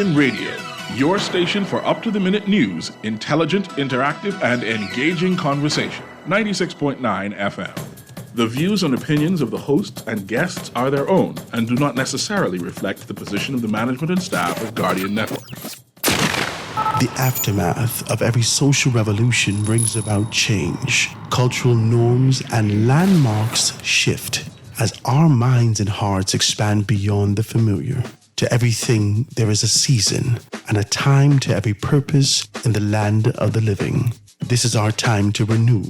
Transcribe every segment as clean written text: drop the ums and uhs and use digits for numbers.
Guardian Radio, your station for up-to-the-minute news, intelligent, interactive, and engaging conversation. 96.9 FM. The views and opinions of the hosts and guests are their own and do not necessarily reflect the position of the management and staff of Guardian Network. The aftermath of every social revolution brings about change. Cultural norms and landmarks shift as our minds and hearts expand beyond the familiar. To everything, there is a season and a time to every purpose in the land of the living. This is our time to renew,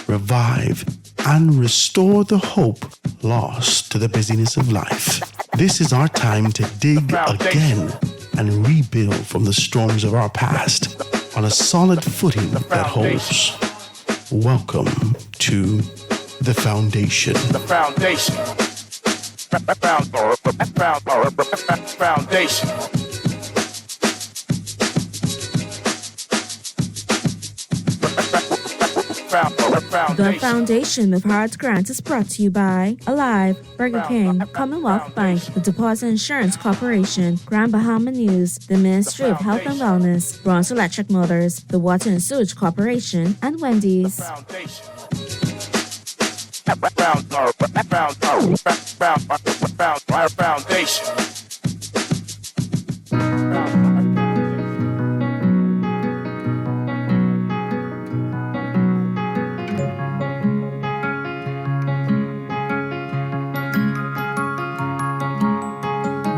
revive, and restore the hope lost to the busyness of life. This is our time to dig again and rebuild from the storms of our past on a solid footing that holds. Welcome to The Foundation. The Foundation. Foundation. The Foundation with Hart Grant is brought to you by Alive, Burger King, Commonwealth Bank, the Deposit Insurance Corporation, Grand Bahama News, the Ministry of Health and Wellness, Bronx Electric Motors, the Water and Sewage Corporation, and Wendy's. Foundation.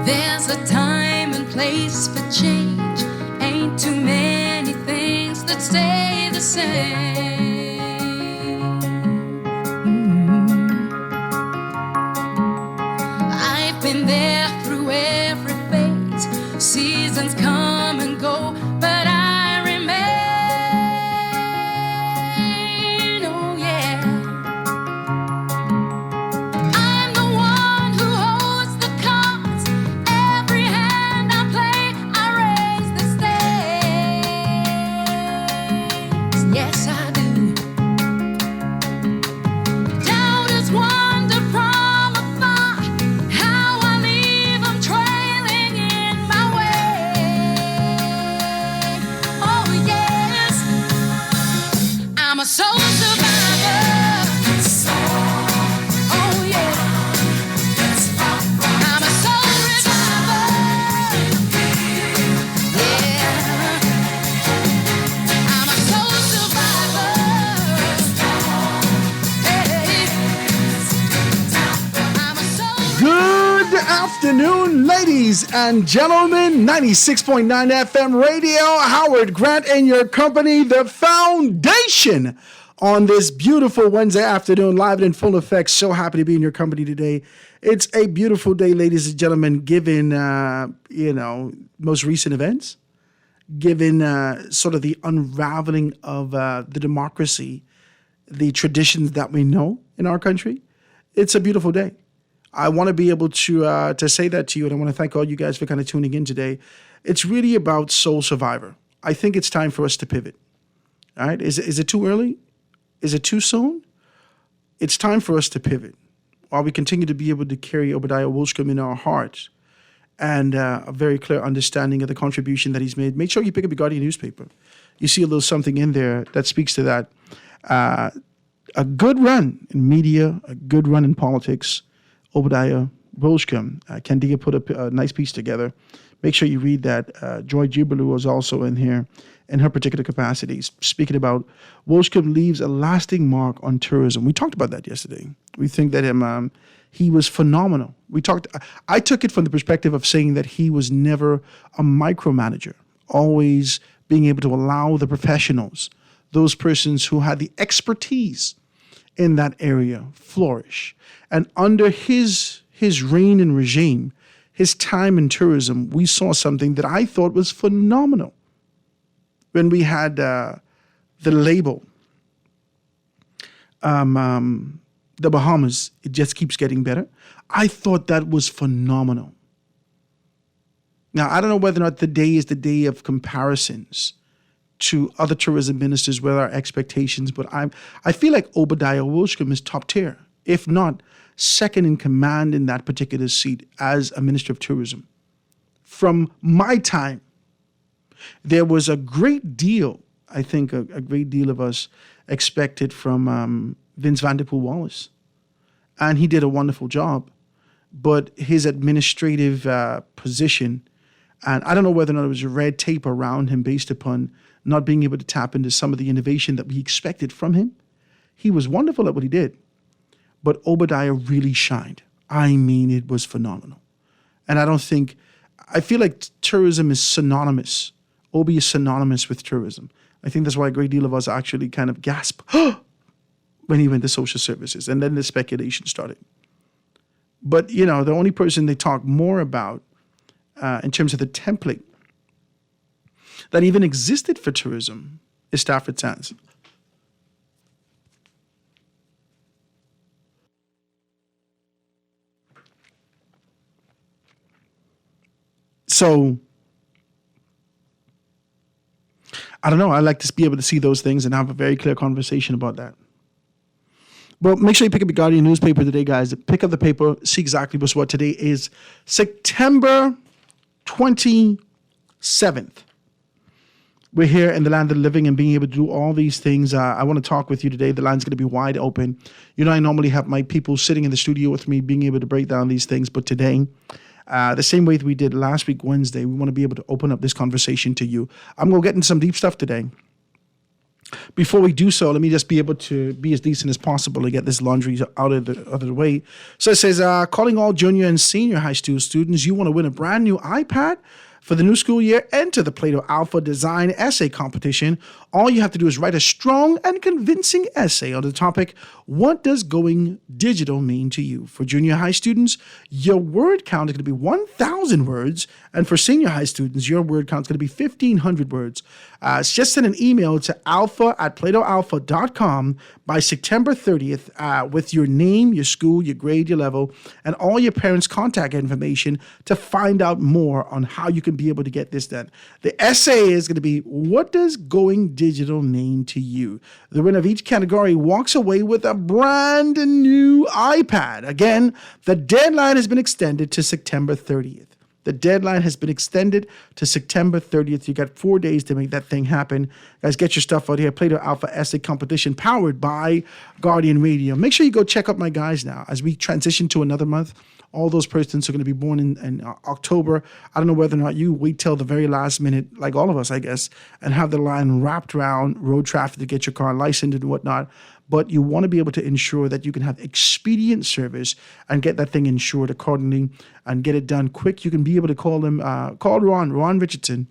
There's a time and place for change. Ain't too many things that stay the same. I've been there through every phase. Seasons come and go, but I remain. Oh yeah. I'm the one who holds the cards. Every hand I play, I raise the stakes. Yes, I do. Doubters wander from afar. How I leave them trailing in my way. Oh yes, I'm a soul survivor. Oh yeah, I'm a soul reviver. Yeah, I'm a soul survivor. Hey, I'm a soul. Good afternoon, ladies and gentlemen. 96.9 FM radio. Howard Grant in your company, The Foundation, on this beautiful Wednesday afternoon, live and in full effect. So happy to be in your company today. It's a beautiful day, ladies and gentlemen, given, most recent events, given sort of the unraveling of the democracy, the traditions that we know in our country. It's a beautiful day. I want to be able to say that to you, and I want to thank all you guys for kind of tuning in today. It's really about Soul Survivor. I think it's time for us to pivot. All right? Is it too early? Is it too soon? It's time for us to pivot while we continue to be able to carry Obadiah Wolscombe in our hearts and a very clear understanding of the contribution that he's made. Make sure you pick up your Guardian newspaper. You see a little something in there that speaks to that. A good run in media, a good run in politics. Obadiah Wolscombe. Candia put a nice piece together. Make sure you read that. Joy Jubilee was also in here in her particular capacities, speaking about Wolscombe leaves a lasting mark on tourism. We talked about that yesterday. We think that he was phenomenal. I took it from the perspective of saying that he was never a micromanager, always being able to allow the professionals, those persons who had the expertise in that area, flourish. And under his reign and regime, his time in tourism, we saw something that I thought was phenomenal. When we had the label, the Bahamas, it just keeps getting better. I thought that was phenomenal. Now, I don't know whether or not today is the day of comparisons to other tourism ministers with our expectations, but I feel like Obadiah Wolscombe is top tier, if not second in command in that particular seat as a minister of tourism. from my time, there was a great deal, I think a great deal of us expected from Vince Vanderpool Wallace. And he did a wonderful job. But his administrative position, and I don't know whether or not it was red tape around him based upon not being able to tap into some of the innovation that we expected from him. He was wonderful at what he did. But Obadiah really shined. I mean, it was phenomenal. And I feel like tourism is synonymous. Obi is synonymous with tourism. I think that's why a great deal of us actually kind of gasp when he went to social services. And then the speculation started. But, the only person they talk more about in terms of the template that even existed for tourism is Stafford Sands. So, I don't know. I like to be able to see those things and have a very clear conversation about that. Well, make sure you pick up your Guardian newspaper today, guys. Pick up the paper, see exactly what's what. Today is September 27th. We're here in the land of the living and being able to do all these things. I want to talk with you today. The line's going to be wide open. I normally have my people sitting in the studio with me, being able to break down these things. But today, the same way that we did last week, Wednesday, we want to be able to open up this conversation to you. I'm going to get into some deep stuff today. Before we do so, let me just be able to be as decent as possible to get this laundry out of the way. So it says, calling all junior and senior high school students, you want to win a brand new iPad? For the new school year, enter the Plato Alpha Design Essay Competition. All you have to do is write a strong and convincing essay on the topic, what does going digital mean to you? For junior high students, your word count is going to be 1,000 words. And for senior high students, your word count is going to be 1,500 words. Just send an email to alpha@platoalpha.com by September 30th with your name, your school, your grade, your level, and all your parents' contact information to find out more on how you can be able to get this done. The essay is going to be, what does going digital mean to you? The winner of each category walks away with a brand new iPad. Again, the deadline has been extended to September 30th. The deadline has been extended to September 30th. You got 4 days to make that thing happen. Guys, get your stuff out here. Plato Alpha Essay Competition powered by Guardian Radio. Make sure you go check out my guys now as we transition to another month. All those persons are going to be born in October. I don't know whether or not you wait till the very last minute, like all of us, I guess, and have the line wrapped around road traffic to get your car licensed and whatnot. But you want to be able to ensure that you can have expedient service and get that thing insured accordingly and get it done quick. You can be able to call them, call Ron Richardson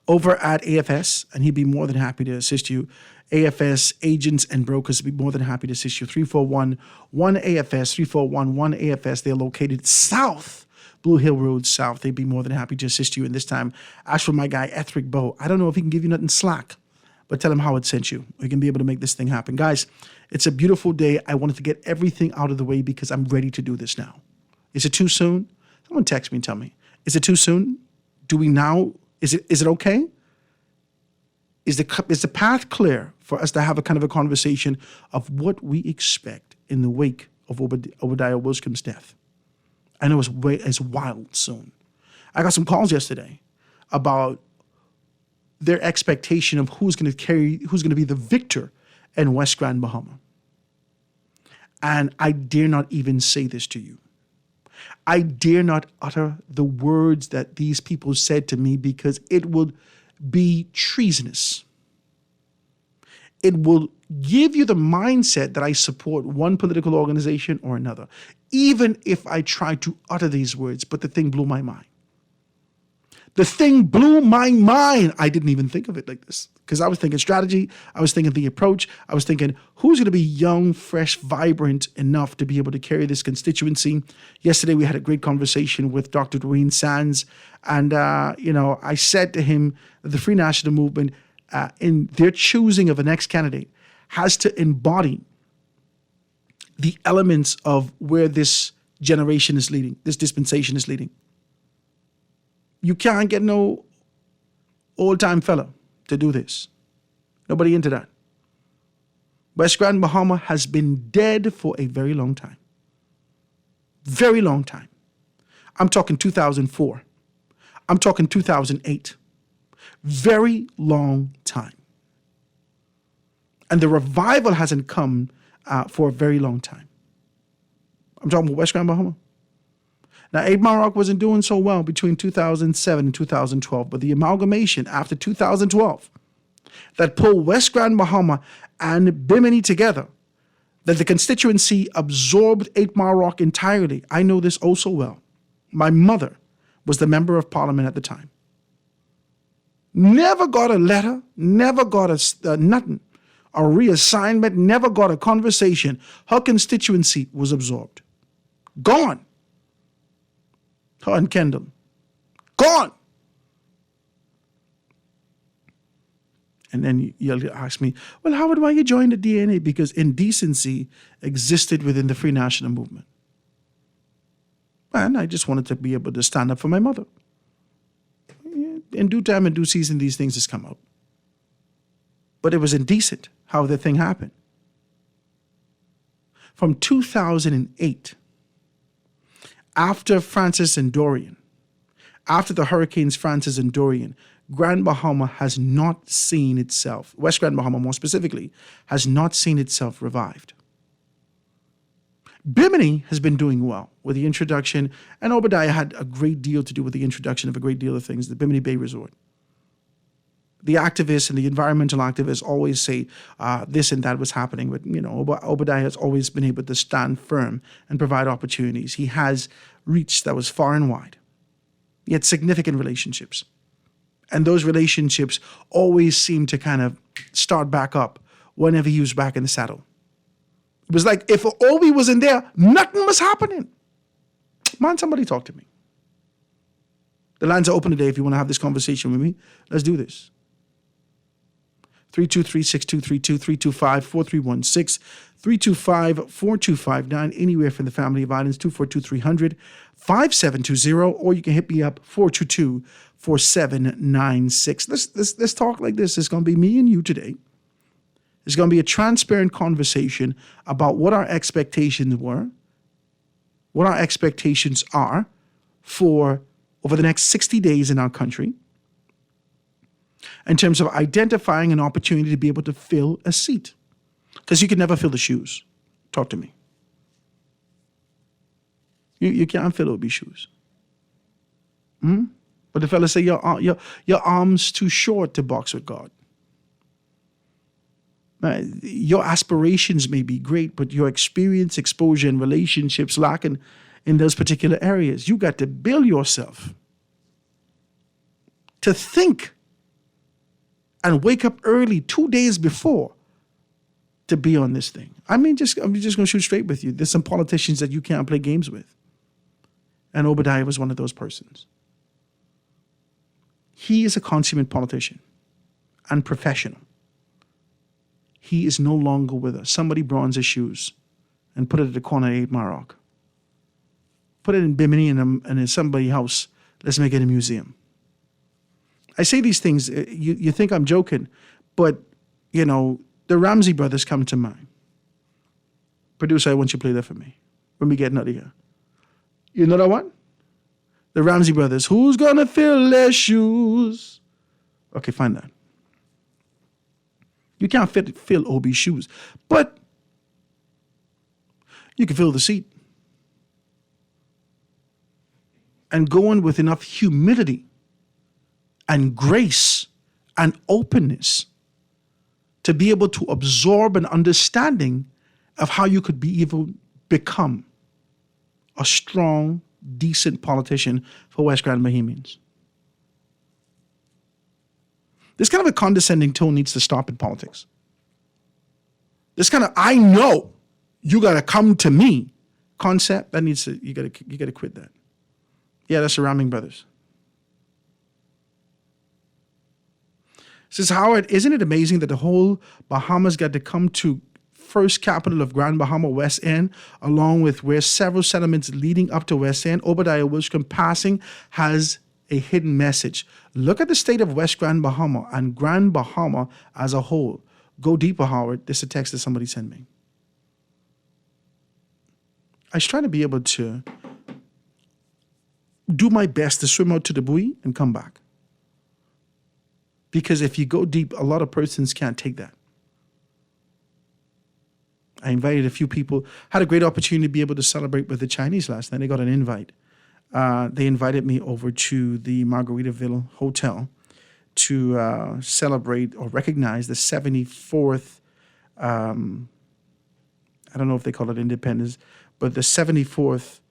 over at AFS, and he'd be more than happy to assist you. AFS agents and brokers will be more than happy to assist you. 341-1AFS, 341-1AFS. They're located south, Blue Hill Road South. They'd be more than happy to assist you in this time. As for my guy, Ethric Bow, I don't know if he can give you nothing slack, but tell him how it sent you. We can be able to make this thing happen. Guys, it's a beautiful day. I wanted to get everything out of the way because I'm ready to do this now. Is it too soon? Someone text me and tell me. Is it too soon? Do we now? Is it okay? Is the path clear for us to have a kind of a conversation of what we expect in the wake of Obadiah Wilscombe's death? I know it's wild soon. I got some calls yesterday about their expectation of who's going to be the victor in West Grand Bahama. And I dare not even say this to you. I dare not utter the words that these people said to me because it would be treasonous. It will give you the mindset that I support one political organization or another, even if I try to utter these words, but the thing blew my mind. The thing blew my mind. I didn't even think of it like this because I was thinking strategy. I was thinking the approach. I was thinking who's going to be young, fresh, vibrant enough to be able to carry this constituency. Yesterday, we had a great conversation with Dr. Dwayne Sands. And, I said to him that the Free National Movement, in their choosing of a next candidate, has to embody the elements of where this generation is leading, this dispensation is leading. You can't get no old-time fella to do this. Nobody into that. West Grand Bahama has been dead for a very long time. Very long time. I'm talking 2004. I'm talking 2008. Very long time. And the revival hasn't come for a very long time. I'm talking about West Grand Bahama. Now, 8 Mile Rock wasn't doing so well between 2007 and 2012, but the amalgamation after 2012 that pulled West Grand Bahama and Bimini together, that the constituency absorbed 8 Mile Rock entirely. I know this oh so well. My mother was the member of parliament at the time. Never got a letter, never got a nothing, a reassignment, never got a conversation. Her constituency was absorbed. Gone. Her and Kendall. Gone. And then you'll ask me, well, Howard, why you joined the DNA? Because indecency existed within the Free National Movement. And I just wanted to be able to stand up for my mother. In due time and due season, these things just come out. But it was indecent how the thing happened. From 2008, after Francis and Dorian, after the hurricanes Francis and Dorian, Grand Bahama has not seen itself, West Grand Bahama more specifically, has not seen itself revived. Bimini has been doing well with the introduction, and Obadiah had a great deal to do with the introduction of a great deal of things, the Bimini Bay Resort. The activists and the environmental activists always say this and that was happening, but Obadiah has always been able to stand firm and provide opportunities. He has reach that was far and wide. He had significant relationships. And those relationships always seem to kind of start back up whenever he was back in the saddle. It was like if Obi wasn't there, nothing was happening. Man, somebody talk to me. The lines are open today if you want to have this conversation with me. Let's do this. 323-6232, 325-4316, 325-4259, anywhere from the Family of Violence, 242-300-5720, or you can hit me up, 422-4796. Let's talk like this. It's going to be me and you today. It's going to be a transparent conversation about what our expectations were, what our expectations are for over the next 60 days in our country, in terms of identifying an opportunity to be able to fill a seat. Because you can never fill the shoes. Talk to me. You can't fill Obi's shoes. But the fellas say your arm's too short to box with God. Your aspirations may be great, but your experience, exposure, and relationships lacking in those particular areas. You got to build yourself to think and wake up early 2 days before to be on this thing. I'm just going to shoot straight with you. There's some politicians that you can't play games with. And Obadiah was one of those persons. He is a consummate politician and professional. He is no longer with us. Somebody bronze his shoes and put it at the corner of 8 Mile Rock. Put it in Bimini and in somebody's house. Let's make it a museum. I say these things, you think I'm joking, but, the Ramsey brothers come to mind. Producer, I want you to play that for me when we get out of here. You know that one? The Ramsey brothers. Who's going to fill their shoes? Okay, find that. You can't fill Obi's shoes, but you can fill the seat. And go in with enough humility and grace and openness to be able to absorb an understanding of how you could become a strong, decent politician for West Grand Bahamians. This kind of a condescending tone needs to stop in politics. This kind of, I know you got to come to me concept, that needs to, you got to quit that. Yeah, that's the Ramsey brothers. Says Howard, isn't it amazing that the whole Bahamas got to come to first capital of Grand Bahama, West End, along with where several settlements leading up to West End, Obadiah Wilshcombe passing has a hidden message. Look at the state of West Grand Bahama and Grand Bahama as a whole. Go deeper, Howard. This is a text that somebody sent me. I was trying to be able to do my best to swim out to the buoy and come back. Because if you go deep, a lot of persons can't take that. I invited a few people, had a great opportunity to be able to celebrate with the Chinese last night. I got an invite. They invited me over to the Margaritaville Hotel to celebrate or recognize the 74th, I don't know if they call it independence, but the 74th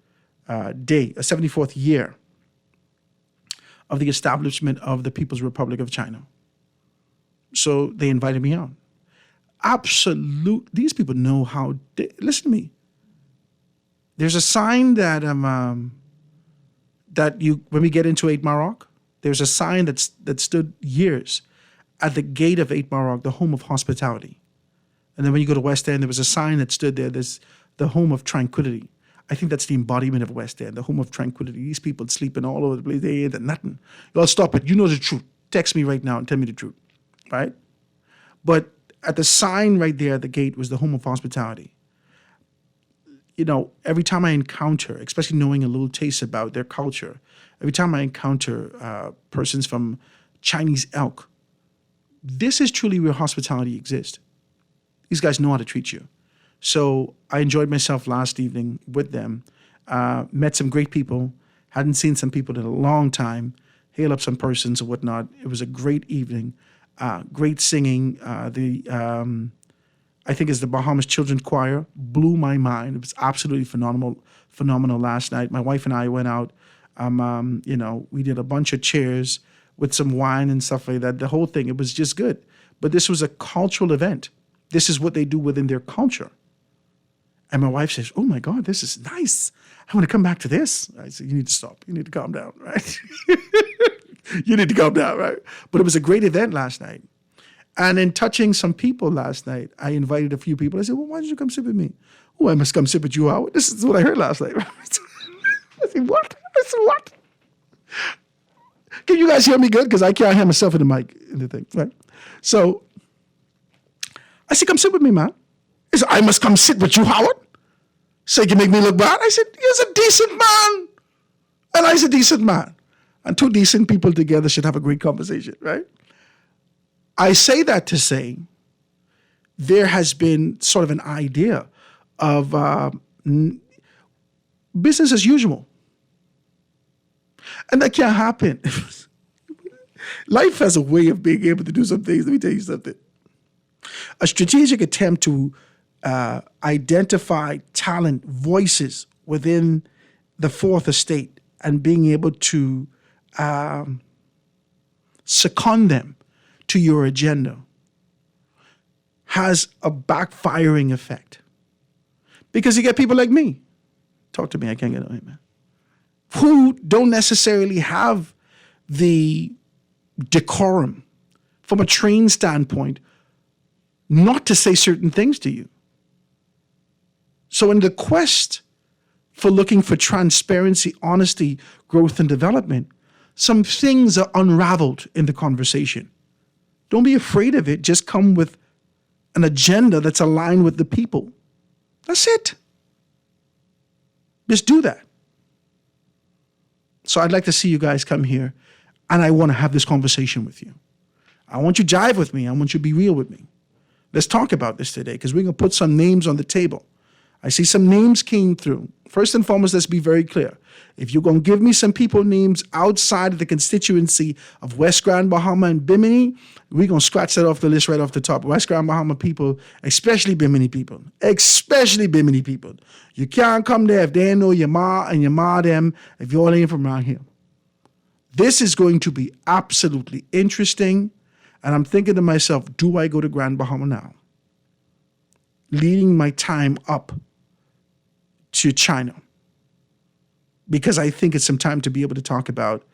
day, 74th year of the establishment of the People's Republic of China. So they invited me out. These people know how, listen to me. There's a sign that when we get into 8 Maroc, there's a sign that stood years at the gate of 8 Maroc, the home of hospitality. And then when you go to West End, there was a sign that stood there, there's the home of tranquility. I think that's the embodiment of West End, the home of tranquility. These people sleeping all over the place, they ain't nothing. Y'all stop it, you know the truth. Text me right now and tell me the truth, right? But at the sign right there at the gate was the home of hospitality. You know, every time I encounter, especially knowing a little taste about their culture, every time I encounter persons from Chinese elk, this is truly where hospitality exists. These guys know how to treat you. So I enjoyed myself last evening with them, met some great people, hadn't seen some people in a long time, hailed up some persons and whatnot. It was a great evening, great singing. I think it's the Bahamas Children's Choir, blew my mind. It was absolutely phenomenal last night. My wife and I went out, we did a bunch of chairs with some wine and stuff like that. The whole thing, it was just good. But this was a cultural event. This is what they do within their culture. And my wife says, oh my God, this is nice. I want to come back to this. I said, you need to stop. You need to calm down, right? You need to calm down, right? But it was a great event last night. And in touching some people last night, I invited a few people. I said, well, why don't you come sit with me? Oh, I must come sit with you, Howard. This is what I heard last night. I said, what? I said, what? Can you guys hear me good? Because I can't hear myself in the mic in the thing, right? So I said, come sit with me, man. He said, I must come sit with you, Howard? So you can make me look bad? I said, he's a decent man. And I's a decent man. And two decent people together should have a great conversation, right? I say that to say there has been sort of an idea of business as usual. And that can't happen. Life has a way of being able to do some things. Let me tell you something. A strategic attempt to identify talent, voices within the fourth estate and being able to second them to your agenda has a backfiring effect. Because you get people like me. Talk to me, I can't get on it, man. Who don't necessarily have the decorum from a trained standpoint not to say certain things to you. So in the quest for looking for transparency, honesty, growth, and development, some things are unraveled in the conversation. Don't be afraid of it. Just come with an agenda that's aligned with the people. That's it. Just do that. So I'd like to see you guys come here, and I want to have this conversation with you. I want you to jive with me. I want you to be real with me. Let's talk about this today, because we're going to put some names on the table. I see some names came through. First and foremost, let's be very clear. If you're going to give me some people names outside of the constituency of West Grand Bahama and Bimini, we're going to scratch that off the list right off the top. West Grand Bahama people, especially Bimini people. You can't come there if they ain't know your ma and your ma them, if you all ain't from around here. This is going to be absolutely interesting. And I'm thinking to myself, do I go to Grand Bahama now? Leading my time up to China. Because I think it's some time to be able to talk about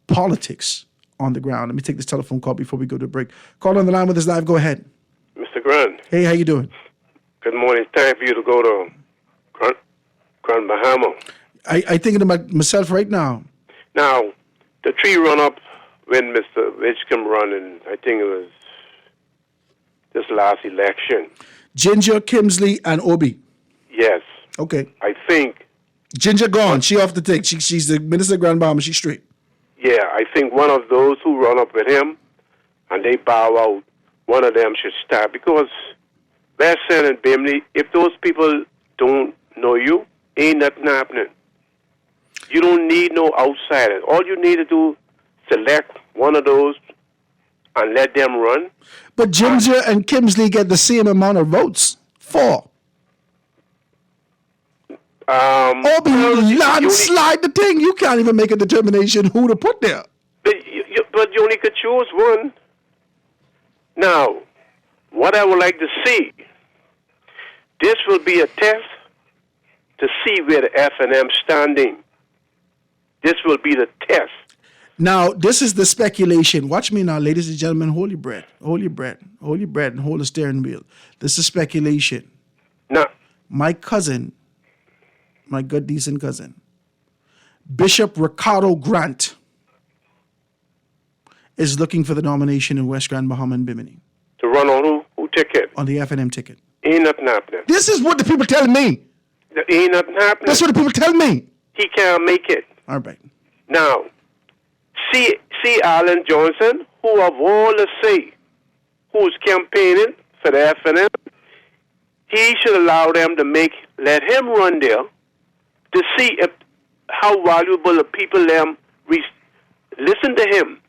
politics on the ground. Let me take this telephone call before we go to a break. Call on the line with us live. Go ahead. Mr. Grant. Hey, how you doing? Good morning. It's time for you to go to Grand Bahama. I thinking about myself right now. Now, the tree run up when Mr. Edgecombe run, and I think it was this last election. Ginger, Kimsley, and Obi. Yes. Okay. I think Ginger gone. She off the take. She's the Minister of Grand Bahama. She's straight. Yeah, I think one of those who run up with him and they bow out, one of them should stop, because West End and Bimley, if those people don't know you, ain't nothing happening. You don't need no outsiders. All you need to do, select one of those and let them run. But Ginger and Kimsley get the same amount of votes. 4. Landslide the thing. You can't even make a determination who to put there. But you only could choose one. Now, what I would like to see, this will be a test to see where the F&M standing. This will be the test. Now, this is the speculation. Watch me now, ladies and gentlemen. Hold your breath. Hold your breath. Hold your breath and hold the steering wheel. This is speculation. Now, My cousin, my good, decent cousin, Bishop Ricardo Grant, is looking for the nomination in West Grand Bahama and Bimini to run on who ticket? on the F&M ticket. Ain't nothing happening. This is what the people tell me. Ain't nothing happening. That's what the people tell me. He can't make it. All right. Now, see Alan Johnson, who of all the say, who's campaigning for the F&M, he should allow them to let him run there to see how valuable the people them listen to him.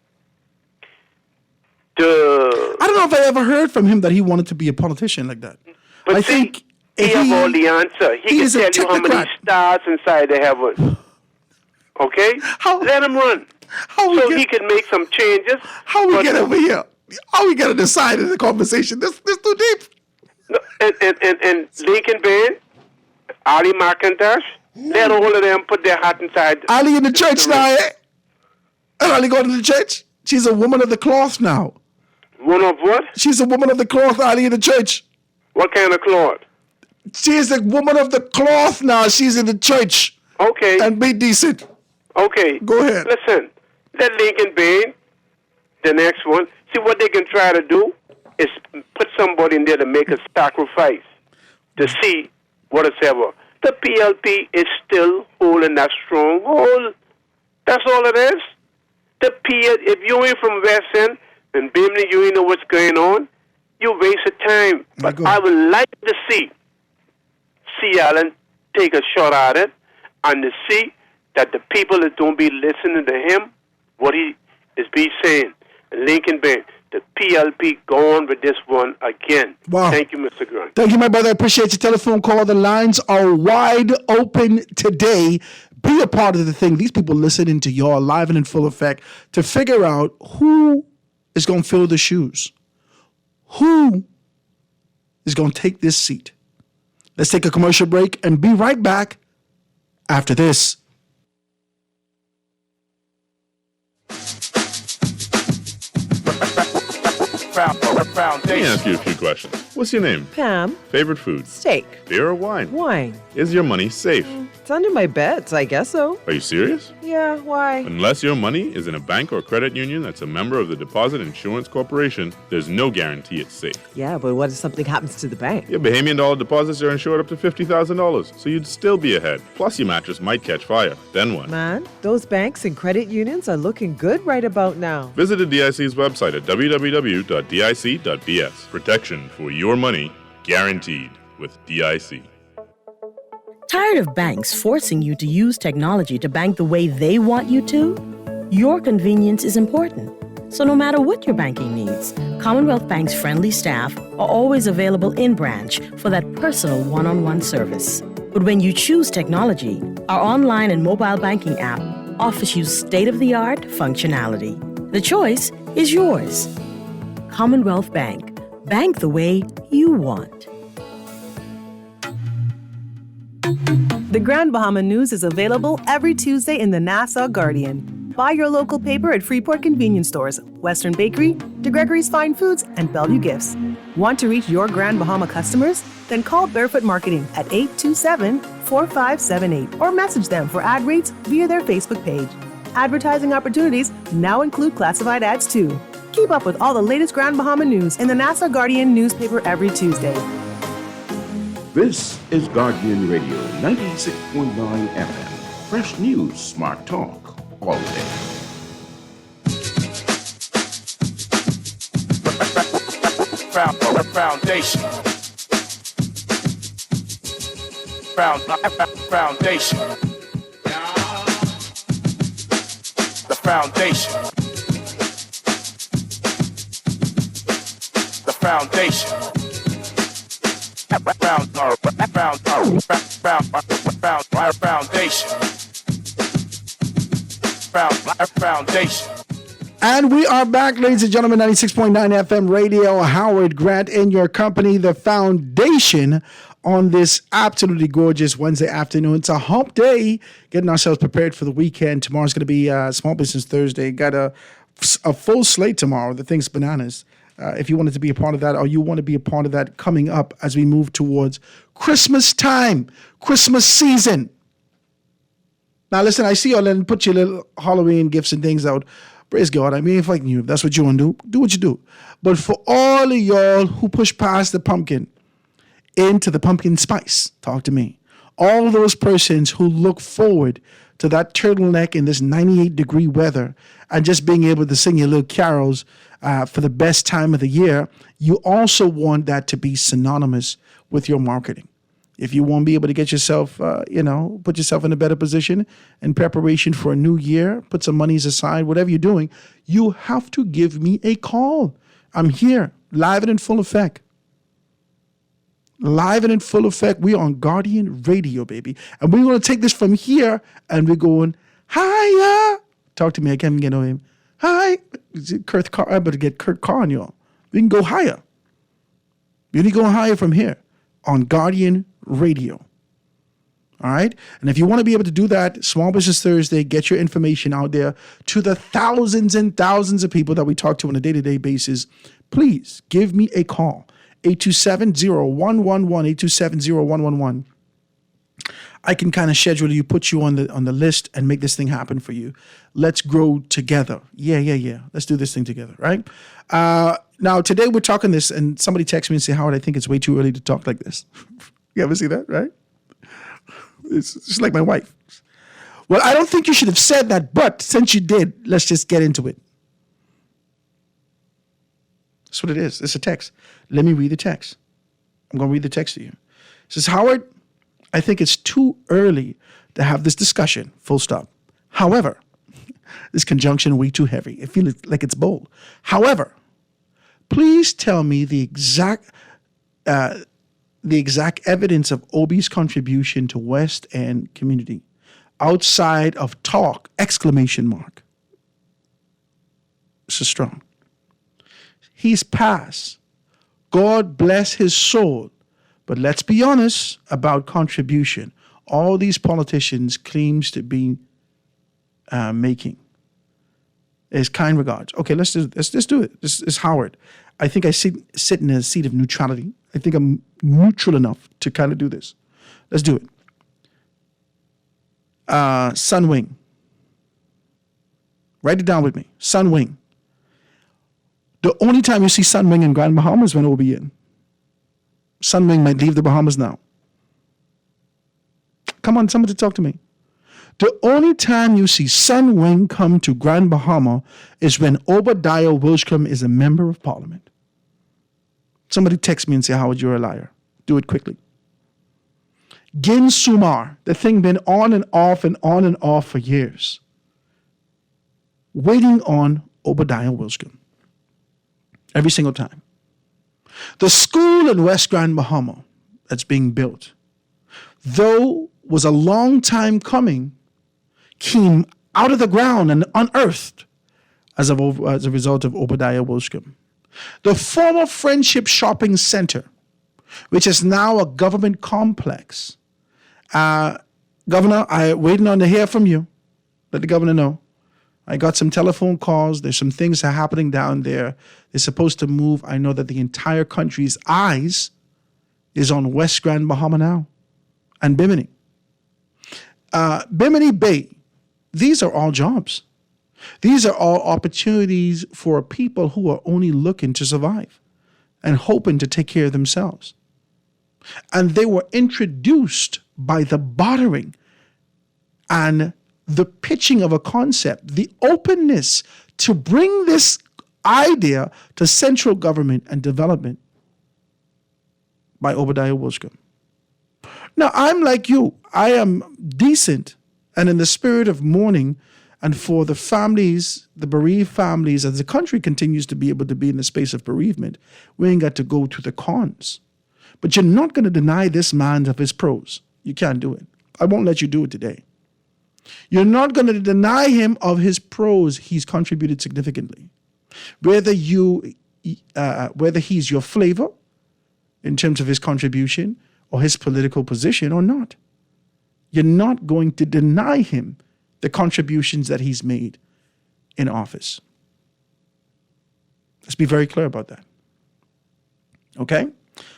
I don't know if I ever heard from him that he wanted to be a politician like that. But I see, think he have all the answer. He can is a tell you how many technocrat. stars inside the heaven. Okay? Let him run. So he can make some changes. How we get over here? How we gonna decide in the conversation? This too deep. No, and Lincoln Bain, Ali McIntosh, let all of them put their hat inside. Ali in the church now, eh? And Ali going to the church? She's a woman of the cloth now. One of what? She's a woman of the cloth, Ali in the church. What kind of cloth? She's a woman of the cloth now. She's in the church. Okay. And be decent. Okay. Go ahead. Listen, let Lincoln Bain, the next one, see what they can try to do is put somebody in there to make a sacrifice to see what is ever. The PLP is still holding that stronghold. That's all it is. If you ain't from West End and Bimini, you ain't know what's going on, you wasted time. But I would like to see Allen take a shot at it and to see that the people that don't be listening to him, what he is be saying. Lincoln Bain, the PLP going with this one again. Wow. Thank you, Mr. Grant. Thank you, my brother. I appreciate your telephone call. The lines are wide open today. Be a part of the thing. These people listening to y'all live and in full effect to figure out who is going to fill the shoes. Who is going to take this seat? Let's take a commercial break and be right back after this. Let me ask you a few questions. What's your name? Pam. Favorite food? Steak. Beer or wine? Wine. Is your money safe? It's under my bed, so I guess so. Are you serious? Yeah, why? Unless your money is in a bank or credit union that's a member of the Deposit Insurance Corporation, there's no guarantee it's safe. Yeah, but what if something happens to the bank? Your Bahamian dollar deposits are insured up to $50,000, so you'd still be ahead. Plus, your mattress might catch fire. Then what? Man, those banks and credit unions are looking good right about now. Visit the DIC's website at www.dic.bs. Protection for your money, guaranteed with DIC. Tired of banks forcing you to use technology to bank the way they want you to? Your convenience is important. So no matter what your banking needs, Commonwealth Bank's friendly staff are always available in branch for that personal one-on-one service. But when you choose technology, our online and mobile banking app offers you state-of-the-art functionality. The choice is yours. Commonwealth Bank. Bank the way you want. The Grand Bahama News is available every Tuesday in the Nassau Guardian. Buy your local paper at Freeport convenience stores, Western Bakery, DeGregory's Fine Foods, and Bellevue Gifts. Want to reach your Grand Bahama customers? Then call Barefoot Marketing at 827-4578 or message them for ad rates via their Facebook page. Advertising opportunities now include classified ads too. Keep up with all the latest Grand Bahama news in the Nassau Guardian newspaper every Tuesday. This is Guardian Radio 96.9 FM. Fresh news, smart talk, all day. Foundation. Foundation. The foundation. The foundation. Foundation. And we are back, ladies and gentlemen, 96.9 FM radio. Howard Grant in your company, the foundation, on this absolutely gorgeous Wednesday afternoon. It's a hump day, getting ourselves prepared for the weekend. Tomorrow's going to be Small Business Thursday. Got a full slate tomorrow. The thing's bananas. If you wanted to be a part of that, or you want to be a part of that coming up as we move towards Christmas time, Christmas season. Now, listen, I see y'all and put your little Halloween gifts and things out. Praise God. I mean, if that's what you want to do what you do. But for all of y'all who push past the pumpkin into the pumpkin spice, talk to me. All those persons who look forward to that turtleneck in this 98-degree weather and just being able to sing your little carols for the best time of the year, you also want that to be synonymous with your marketing. If you want to be able to get yourself, put yourself in a better position in preparation for a new year, put some monies aside, whatever you're doing, you have to give me a call. I'm here, live and in full effect. Live and in full effect. We are on Guardian Radio, baby. And we're going to take this from here and we're going higher. Talk to me. I can't even get no name. Hi. Kurt Carr. I better get Kurt Carr on y'all. We can go higher. We need to go higher from here on Guardian Radio. All right? And if you want to be able to do that, Small Business Thursday, get your information out there to the thousands and thousands of people that we talk to on a day-to-day basis. Please give me a call. 827-0111, 827-0111. I can kind of schedule you, put you on the list and make this thing happen for you. Let's grow together. Yeah. Let's do this thing together, right? Now, today we're talking this, and somebody texted me and said, Howard, I think it's way too early to talk like this. You ever see that, right? It's just like my wife. Well, I don't think you should have said that, but since you did, let's just get into it. That's what it is. It's a text. Let me read the text. I'm going to read the text to you. It says, Howard, I think it's too early to have this discussion, full stop. However, this conjunction way too heavy. It feels like it's bold. However, please tell me the exact evidence of OB's contribution to West End community outside of talk, ! This is strong. He's passed. God bless his soul. But let's be honest about contribution. All these politicians claims to be making. Is kind regards. Okay, let's do it. This is Howard. I think I sit in a seat of neutrality. I think I'm neutral enough to kind of do this. Let's do it. Sunwing. Write it down with me. Sunwing. The only time you see Sunwing in Grand Bahama is when OB in. Sunwing might leave the Bahamas now. Come on, somebody talk to me. The only time you see Sunwing come to Grand Bahama is when Obadiah Wilshcombe is a member of parliament. Somebody text me and say, Howard, you're a liar. Do it quickly. Gin Sumar, the thing been on and off for years. Waiting on Obadiah Wilshcombe. Every single time. The school in West Grand Bahama that's being built, though was a long time coming, came out of the ground and unearthed as a result of Obadiah Wilshcombe. The former Friendship Shopping Center, which is now a government complex. Governor, I'm waiting on to hear from you. Let the governor know. I got some telephone calls. There's some things that are happening down there. They're supposed to move. I know that the entire country's eyes is on West Grand Bahama now and Bimini. Bimini Bay, these are all jobs. These are all opportunities for people who are only looking to survive and hoping to take care of themselves. And they were introduced by the bartering and the pitching of a concept, the openness to bring this idea to central government and development by Obadiah Wilshcombe. Now, I'm like you. I am decent and in the spirit of mourning, and for the families, the bereaved families, as the country continues to be able to be in the space of bereavement, we ain't got to go to the cons. But you're not going to deny this man of his prose. You can't do it. I won't let you do it today. You're not going to deny him of his prose. He's contributed significantly. Whether he's your flavor in terms of his contribution or his political position or not, you're not going to deny him the contributions that he's made in office. Let's be very clear about that. Okay?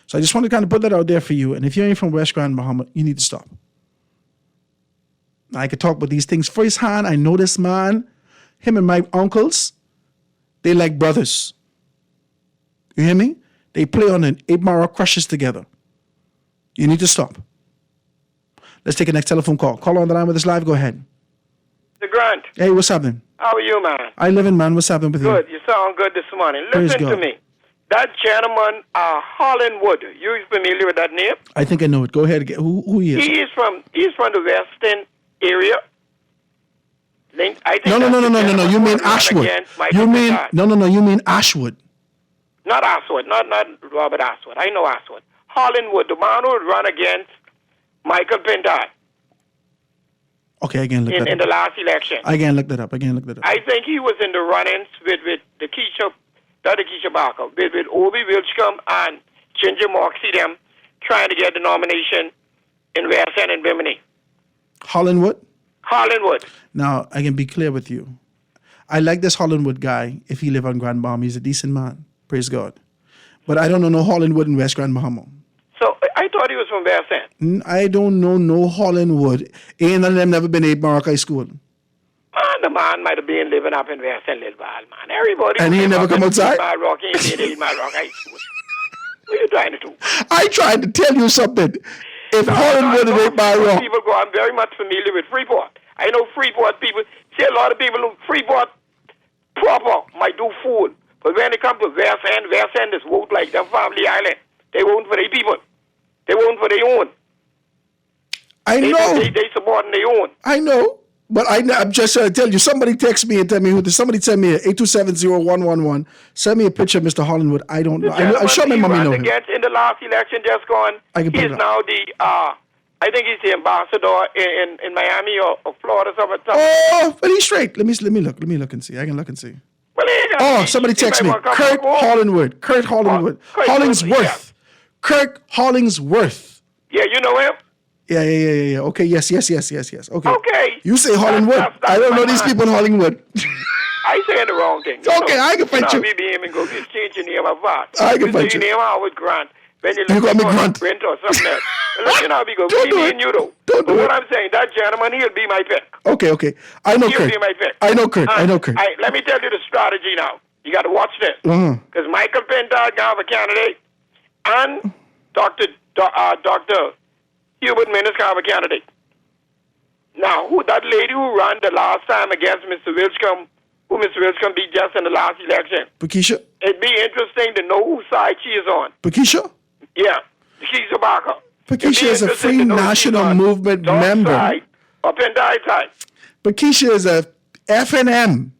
So I just want to kind of put that out there for you. And if you ain't from West Grand Bahama, you need to stop. I could talk about these things firsthand. I know this man, him and my uncles, they like brothers. You hear me? They play on an 8 Mile crushes together. You need to stop. Let's take a next telephone call. Call on the line with us live. Go ahead. The Grant. Hey, what's happening? How are you, man? I live in, man. What's happening with you? Good. You sound good this morning. Listen to me. That gentleman, Hollandwood, you familiar with that name? I think I know it. Go ahead. Who he is? He's from the Western area. I think No. You mean Ashwood. You mean You mean Ashwood. Not Ashwood. Not Robert Ashwood. I know Ashwood. Hollandwood, the man who would run against Michael Pintard. Okay, again, look that up. In the last election. Again, look that up. I think he was in the run-ins with the Keisha, not the Keisha Barker, with Obi Wilshcombe and Ginger Moxie, them trying to get the nomination in West End and Bimini. Hollandwood? Hollandwood. Now, I can be clear with you. I like this Hollandwood guy if he live on Grand Bahama. He's a decent man. Praise God. But I don't know no Hollandwood in West Grand Bahama. So I thought he was from West End. I don't know no Hollandwood. Ain't none of them never been at Baroque High School. The man might have been living up in West End, little while, man. Everybody. And he never come outside? Rock, he ain't been in Rock High School. What are you trying to do? I tried to tell you something. If Hollandwood is 8 Mile Rock. People go, I'm very much familiar with Freeport. I know Freeport people. See, a lot of people who Freeport proper might do food. But when it comes to West End is vote like them Family Island. They vote for their people. They vote for their own. I know. They support their own. I know. But I'm just trying to tell you, somebody text me and tell me who this. Somebody send me 8270111. Send me a picture of Mr. Hollandwood. I don't know. I'm sure my mommy knows him. In the last election just gone, he's now I think he's the ambassador in Miami or Florida somewhere. Oh, but he's straight. Let me look and see. I can look and see. Well, somebody text me. Kurt Hollandwood. Kurt Hollandwood. Hollingsworth. Kirk Hollingsworth. Yeah, you know him? Yeah. Okay, yes. Okay. Okay. You say Hollandwood. I don't know these people in Hollandwood. I saying the wrong thing. Okay, I can fight you. You be and go change your name of what? I can fight you. Your name Howard Grant. When you got me Grant. Print or something else. You know, we go. Don't do it. You though. Don't do it. What I'm saying, that gentleman, he'll be my pick. Okay. I know He'll Kurt. be my pick. I know Kurt. Let me tell you the strategy now. You got to watch this. Because Michael Pintard now have a candidate, and Dr. Hubert Minnis have a candidate. Now, that lady who ran the last time against Mr. Wilshcombe, who Mr. Wilshcombe beat just in the last election. Pakisha? It'd be interesting to know whose side she is on. Pakisha? Yeah, she's a Barker. Pakisha is a Free National Movement member. Side or Pintard side. Pakisha is a FNM.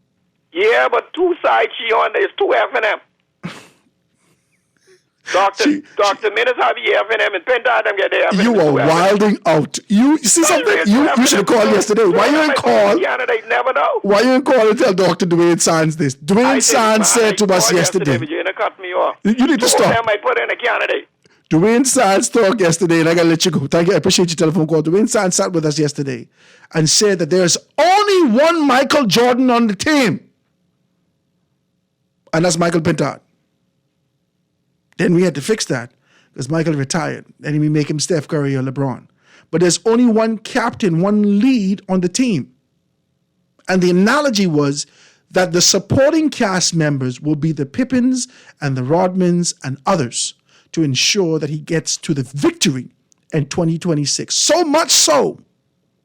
Yeah, but two sides she on. There's two FNM. Dr. Minnis have the FNM and Pintard them get the FNM. You are wilding out. You see something? You should have called yesterday. Why you ain't call? Candidates never know. Why you ain't call and tell Dr. Dwayne Sands this? Dwayne Sands said to us yesterday. But you cut me off. You need to stop. I put in a candidate. Dwayne Sands talked yesterday, and I gotta let you go. Thank you. I appreciate your telephone call. Dwayne Sands sat with us yesterday and said that there's only one Michael Jordan on the team, and that's Michael Pintard. Then we had to fix that because Michael retired. Then we make him Steph Curry or LeBron. But there's only one captain, one lead on the team. And the analogy was that the supporting cast members will be the Pippins and the Rodmans and others to ensure that he gets to the victory in 2026. So much so,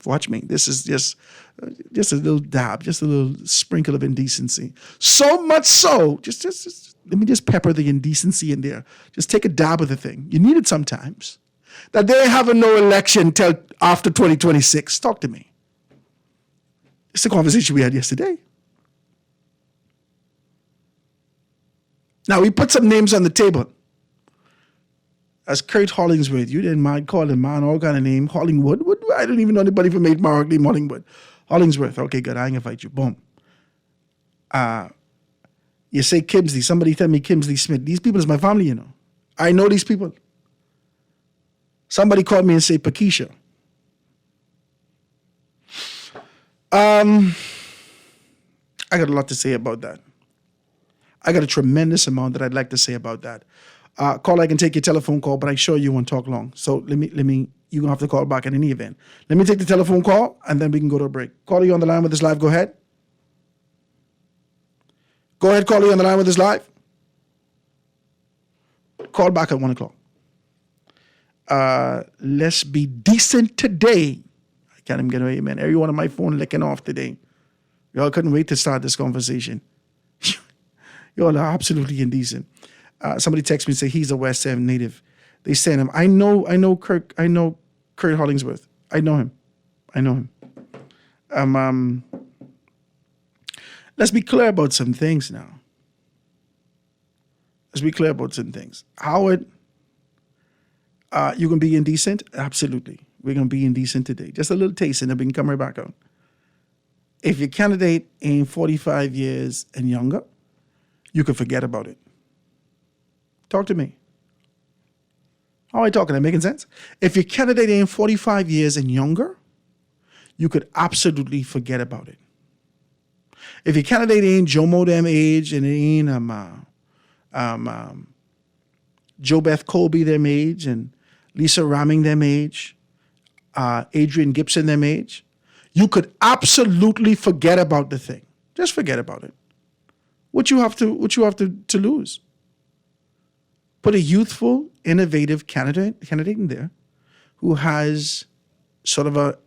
watch me, this is just a little dab, just a little sprinkle of indecency. So much so, just let me just pepper the indecency in there. Just take a dab of the thing. You need it sometimes. That they have no election till after 2026. Talk to me. It's the conversation we had yesterday. Now, we put some names on the table. As Kurt Hollingsworth, you didn't mind calling man all kind of name. Hollingwood. I don't even know anybody from 8 Mile named Hollingwood. Hollingsworth. Okay, good. I ain't gonna fight you. Boom. You say Kimsley. Somebody tell me Kimsley Smith. These people is my family, you know. I know these people. Somebody called me and say Pakisha. I got a lot to say about that. I got a tremendous amount that I'd like to say about that. Caller, I can take your telephone call, but I'm sure you won't talk long. So let me. You're gonna have to call back in any event. Let me take the telephone call, and then we can go to a break. Caller, you on the line with us live? Go ahead. Go ahead, caller, you on the line with us live. Call back at 1 o'clock. Let's be decent today. I can't even get away, man. Everyone on my phone licking off today. Y'all couldn't wait to start this conversation. Y'all are absolutely indecent. Somebody texted me and said he's a West End native. They sent him. I know Kurt Hollingsworth. I know him. Let's be clear about some things now. Howard, you gonna be indecent? Absolutely. We're gonna be indecent today. Just a little taste and then we can come right back out. If your candidate ain't 45 years and younger, you can forget about it. Talk to me. How am I talking? Am I making sense? If your candidate ain't 45 years and younger, you could absolutely forget about it. If your candidate ain't Jomo them age and it ain't Joe Beth Colby them age and Lisa Ramming them age, Adrian Gibson them age, you could absolutely forget about the thing. Just forget about it. What you have to lose? Put a youthful, innovative candidate in there who has sort of a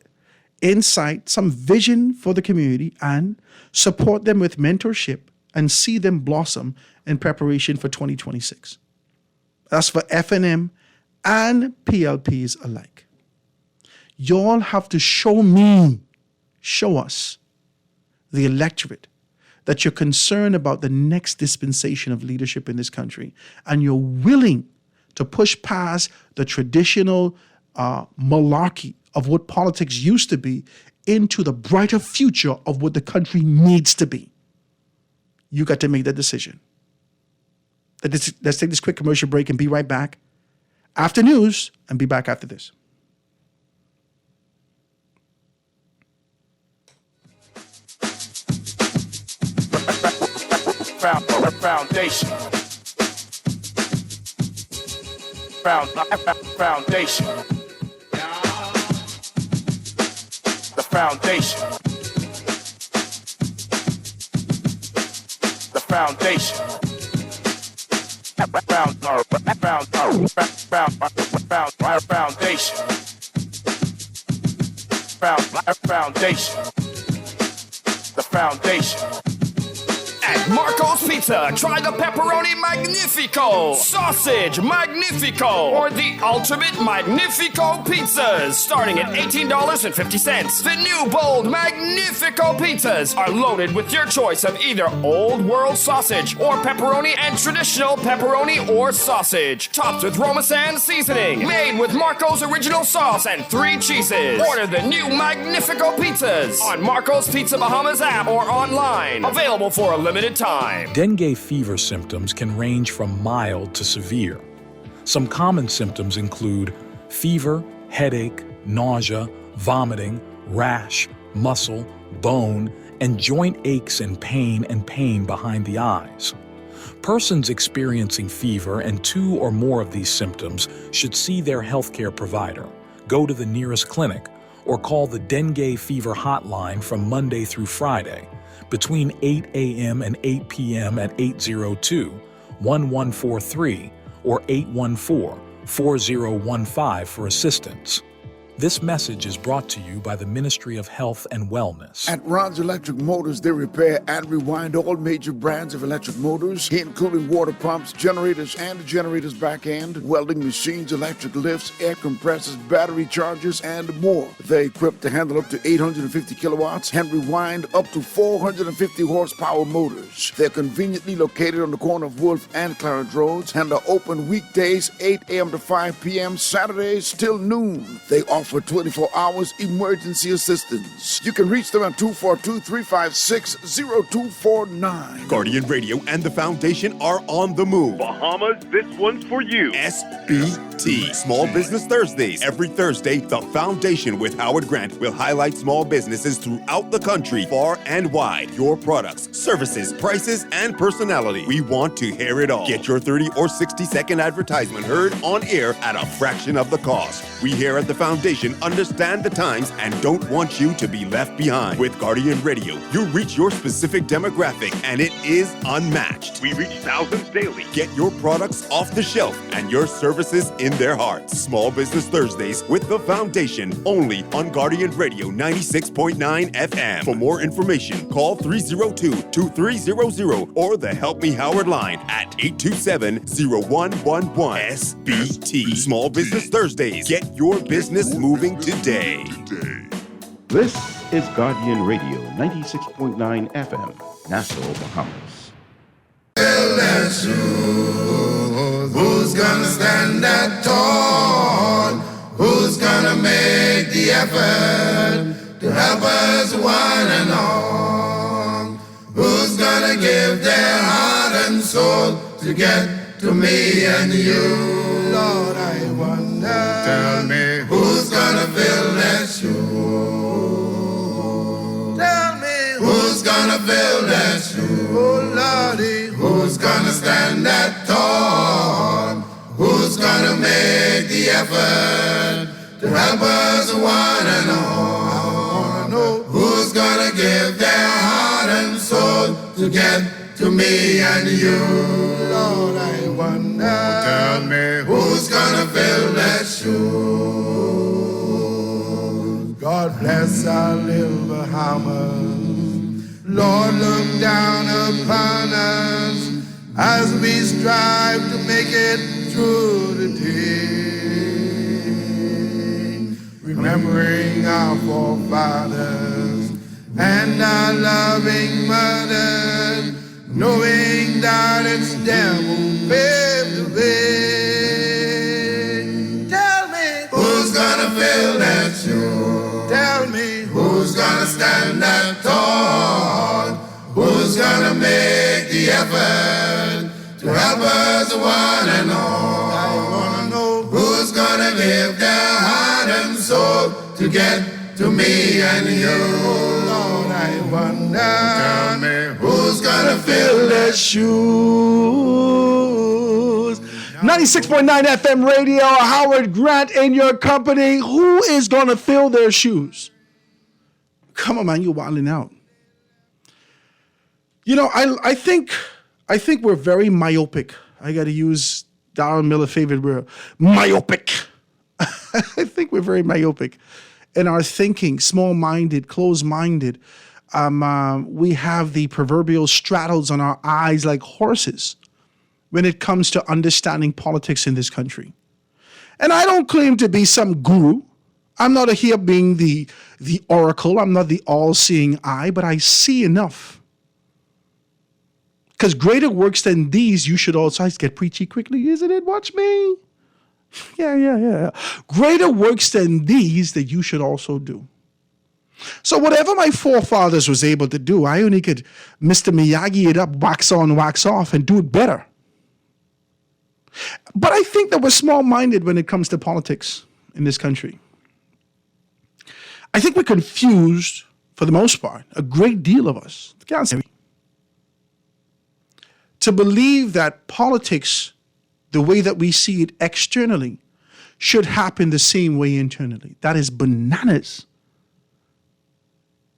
insight, some vision for the community, and support them with mentorship and see them blossom in preparation for 2026. That's for FNM and PLPs alike. Y'all have to show us, the electorate, that you're concerned about the next dispensation of leadership in this country, and you're willing to push past the traditional malarkey of what politics used to be into the brighter future of what the country needs to be. You got to make that decision. Let's take this quick commercial break and be right back after news, and be back after this. Foundation. Foundation. The foundation. The foundation. Foundation. The foundation. At Marco's Pizza, try the Pepperoni Magnifico, Sausage Magnifico, or the Ultimate Magnifico Pizzas, starting at $18.50. The new bold Magnifico Pizzas are loaded with your choice of either Old World sausage or pepperoni and traditional pepperoni or sausage, topped with Roma San seasoning, made with Marco's original sauce and 3 cheeses. Order the new Magnifico Pizzas on Marco's Pizza Bahamas app or online. Available for a limited time. Dengue fever symptoms can range from mild to severe. Some common symptoms include fever, headache, nausea, vomiting, rash, muscle, bone, and joint aches and pain behind the eyes. Persons experiencing fever and 2 or more of these symptoms should see their healthcare provider, go to the nearest clinic, or call the Dengue Fever Hotline from Monday through Friday between 8 a.m. and 8 p.m. at 802-1143 or 814-4015 for assistance. This message is brought to you by the Ministry of Health and Wellness. At Ron's Electric Motors, they repair and rewind all major brands of electric motors, including water pumps, generators and the generator's back end, welding machines, electric lifts, air compressors, battery chargers, and more. They equipped to handle up to 850 kilowatts and rewind up to 450 horsepower motors. They're conveniently located on the corner of Wolf and Clarence Roads and are open weekdays 8 a.m. to 5 p.m., Saturdays till noon. They offer 24 hours emergency assistance. You can reach them at 242-356-0249. Guardian Radio and the Foundation are on the move. Bahamas, this one's for you. SBT, Small Business Thursdays. Every Thursday, the Foundation with Howard Grant will highlight small businesses throughout the country, far and wide. Your products, services, prices, and personality. We want to hear it all. Get your 30 or 60-second advertisement heard on air at a fraction of the cost. We here at the Foundation understand the times and don't want you to be left behind. With Guardian Radio, you reach your specific demographic and it is unmatched. We reach thousands daily. Get your products off the shelf and your services in their hearts. Small Business Thursdays with the Foundation, only on Guardian Radio 96.9 FM. For more information, call 302-2300 or the Help Me Howard line at 827-0111. SBT, Small Business Thursdays. Get your business moving today. This is Guardian Radio 96.9 FM, Nassau, Bahamas. Who's gonna stand that tall? Who's gonna make the effort to help us one and all? Who's gonna give their heart and soul to get to me and you? Lord, I wonder. Tell me who's gonna fill that shoe? Tell me who's gonna fill that shoe? Oh Lordy, who's gonna stand that tall? Who's gonna make the effort to help us one and all? I wanna know who's gonna give their heart and soul to get to me and you. Lord, I wonder. Tell me who's gonna fill that shoe? God bless our little Bahamas. Lord, look down upon us as we strive to make it through the day. Remembering our forefathers and our loving mothers, knowing that it's them who paved the way. Tell me who's gonna fill that shoe? Tell me who's gonna stand that tall? Who's gonna make the effort to help us one and all? I wanna know who's gonna give their heart and soul to get to me and you. Lord, I wonder. Tell me who's gonna fill their shoes. 96.9 FM radio, Howard Grant in your company. Who is going to fill their shoes? Come on, man, you're wilding out. You know, I think we're very myopic. I got to use Darren Miller's favorite word, myopic. I think we're very myopic in our thinking, small-minded, closed-minded. We have the proverbial straddles on our eyes like horses when it comes to understanding politics in this country. And I don't claim to be some guru. I'm not here being the oracle. I'm not the all-seeing eye, but I see enough. Because greater works than these, you should also get preachy quickly, isn't it? Watch me. Yeah. Greater works than these that you should also do. So whatever my forefathers was able to do, I only could Mr. Miyagi it up, wax on, wax off, and do it better. But I think that we're small-minded when it comes to politics in this country. I think we're confused, for the most part, a great deal of us, to believe that politics, the way that we see it externally, should happen the same way internally. That is bananas.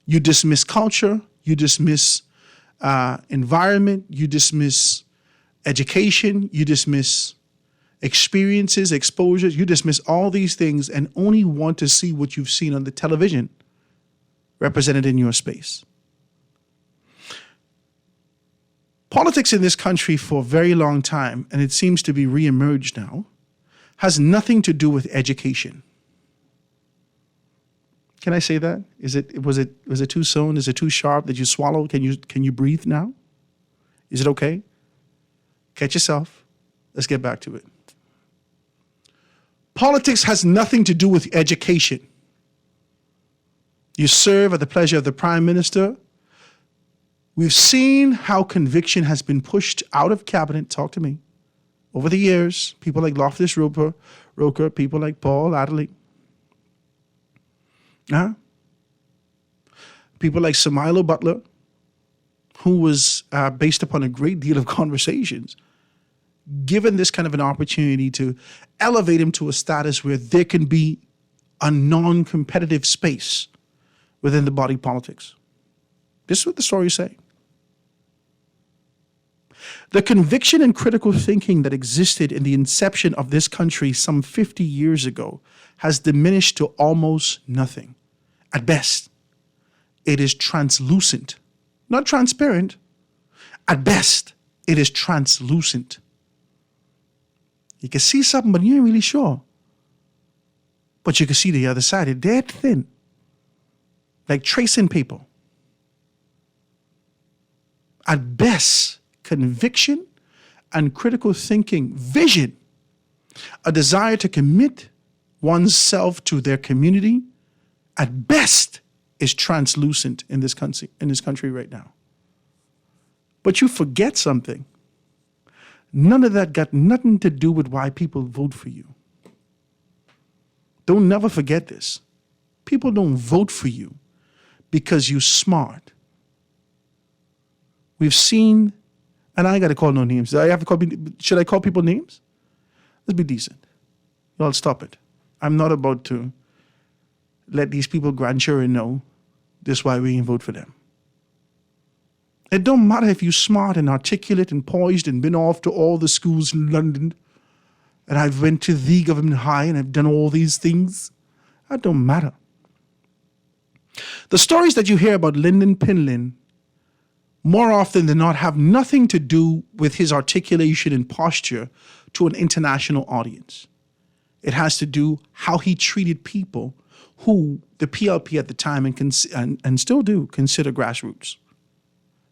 You dismiss culture, you dismiss environment, you dismiss education, you dismiss experiences, exposures. You dismiss all these things and only want to see what you've seen on the television represented in your space. Politics in this country for a very long time, and it seems to be reemerged now, has nothing to do with education. Can I say that? Was it too soon? Is it too sharp? Did you swallow? Can you breathe now? Is it okay? Catch yourself. Let's get back to it. Politics has nothing to do with education. You serve at the pleasure of the Prime Minister. We've seen how conviction has been pushed out of cabinet, talk to me, over the years. People like Loftus Roker, people like Paul Adderley. People like Samilo Butler, who was, based upon a great deal of conversations, given this kind of an opportunity to elevate him to a status where there can be a non-competitive space within the body politics. This is what the stories say. The conviction and critical thinking that existed in the inception of this country some 50 years ago has diminished to almost nothing. At best, it is translucent, not transparent. At best, it is translucent. You can see something, but you ain't really sure. But you can see the other side. It's dead thin, like tracing paper. At best, conviction and critical thinking, vision, a desire to commit oneself to their community, at best is translucent in this country right now. But you forget something. None of that got nothing to do with why people vote for you. Don't never forget this. People don't vote for you because you're smart. We've seen, and I ain't got to call no names. Should I call people names? Let's be decent. Y'all stop it. I'm not about to let these people grandchildren know this is why we ain't vote for them. It don't matter if you're smart and articulate and poised and been off to all the schools in London, and I've went to the government high and I've done all these things. That don't matter. The stories that you hear about Lyndon Pinlin more often than not have nothing to do with his articulation and posture to an international audience. It has to do how he treated people who the PLP at the time and still do consider grassroots.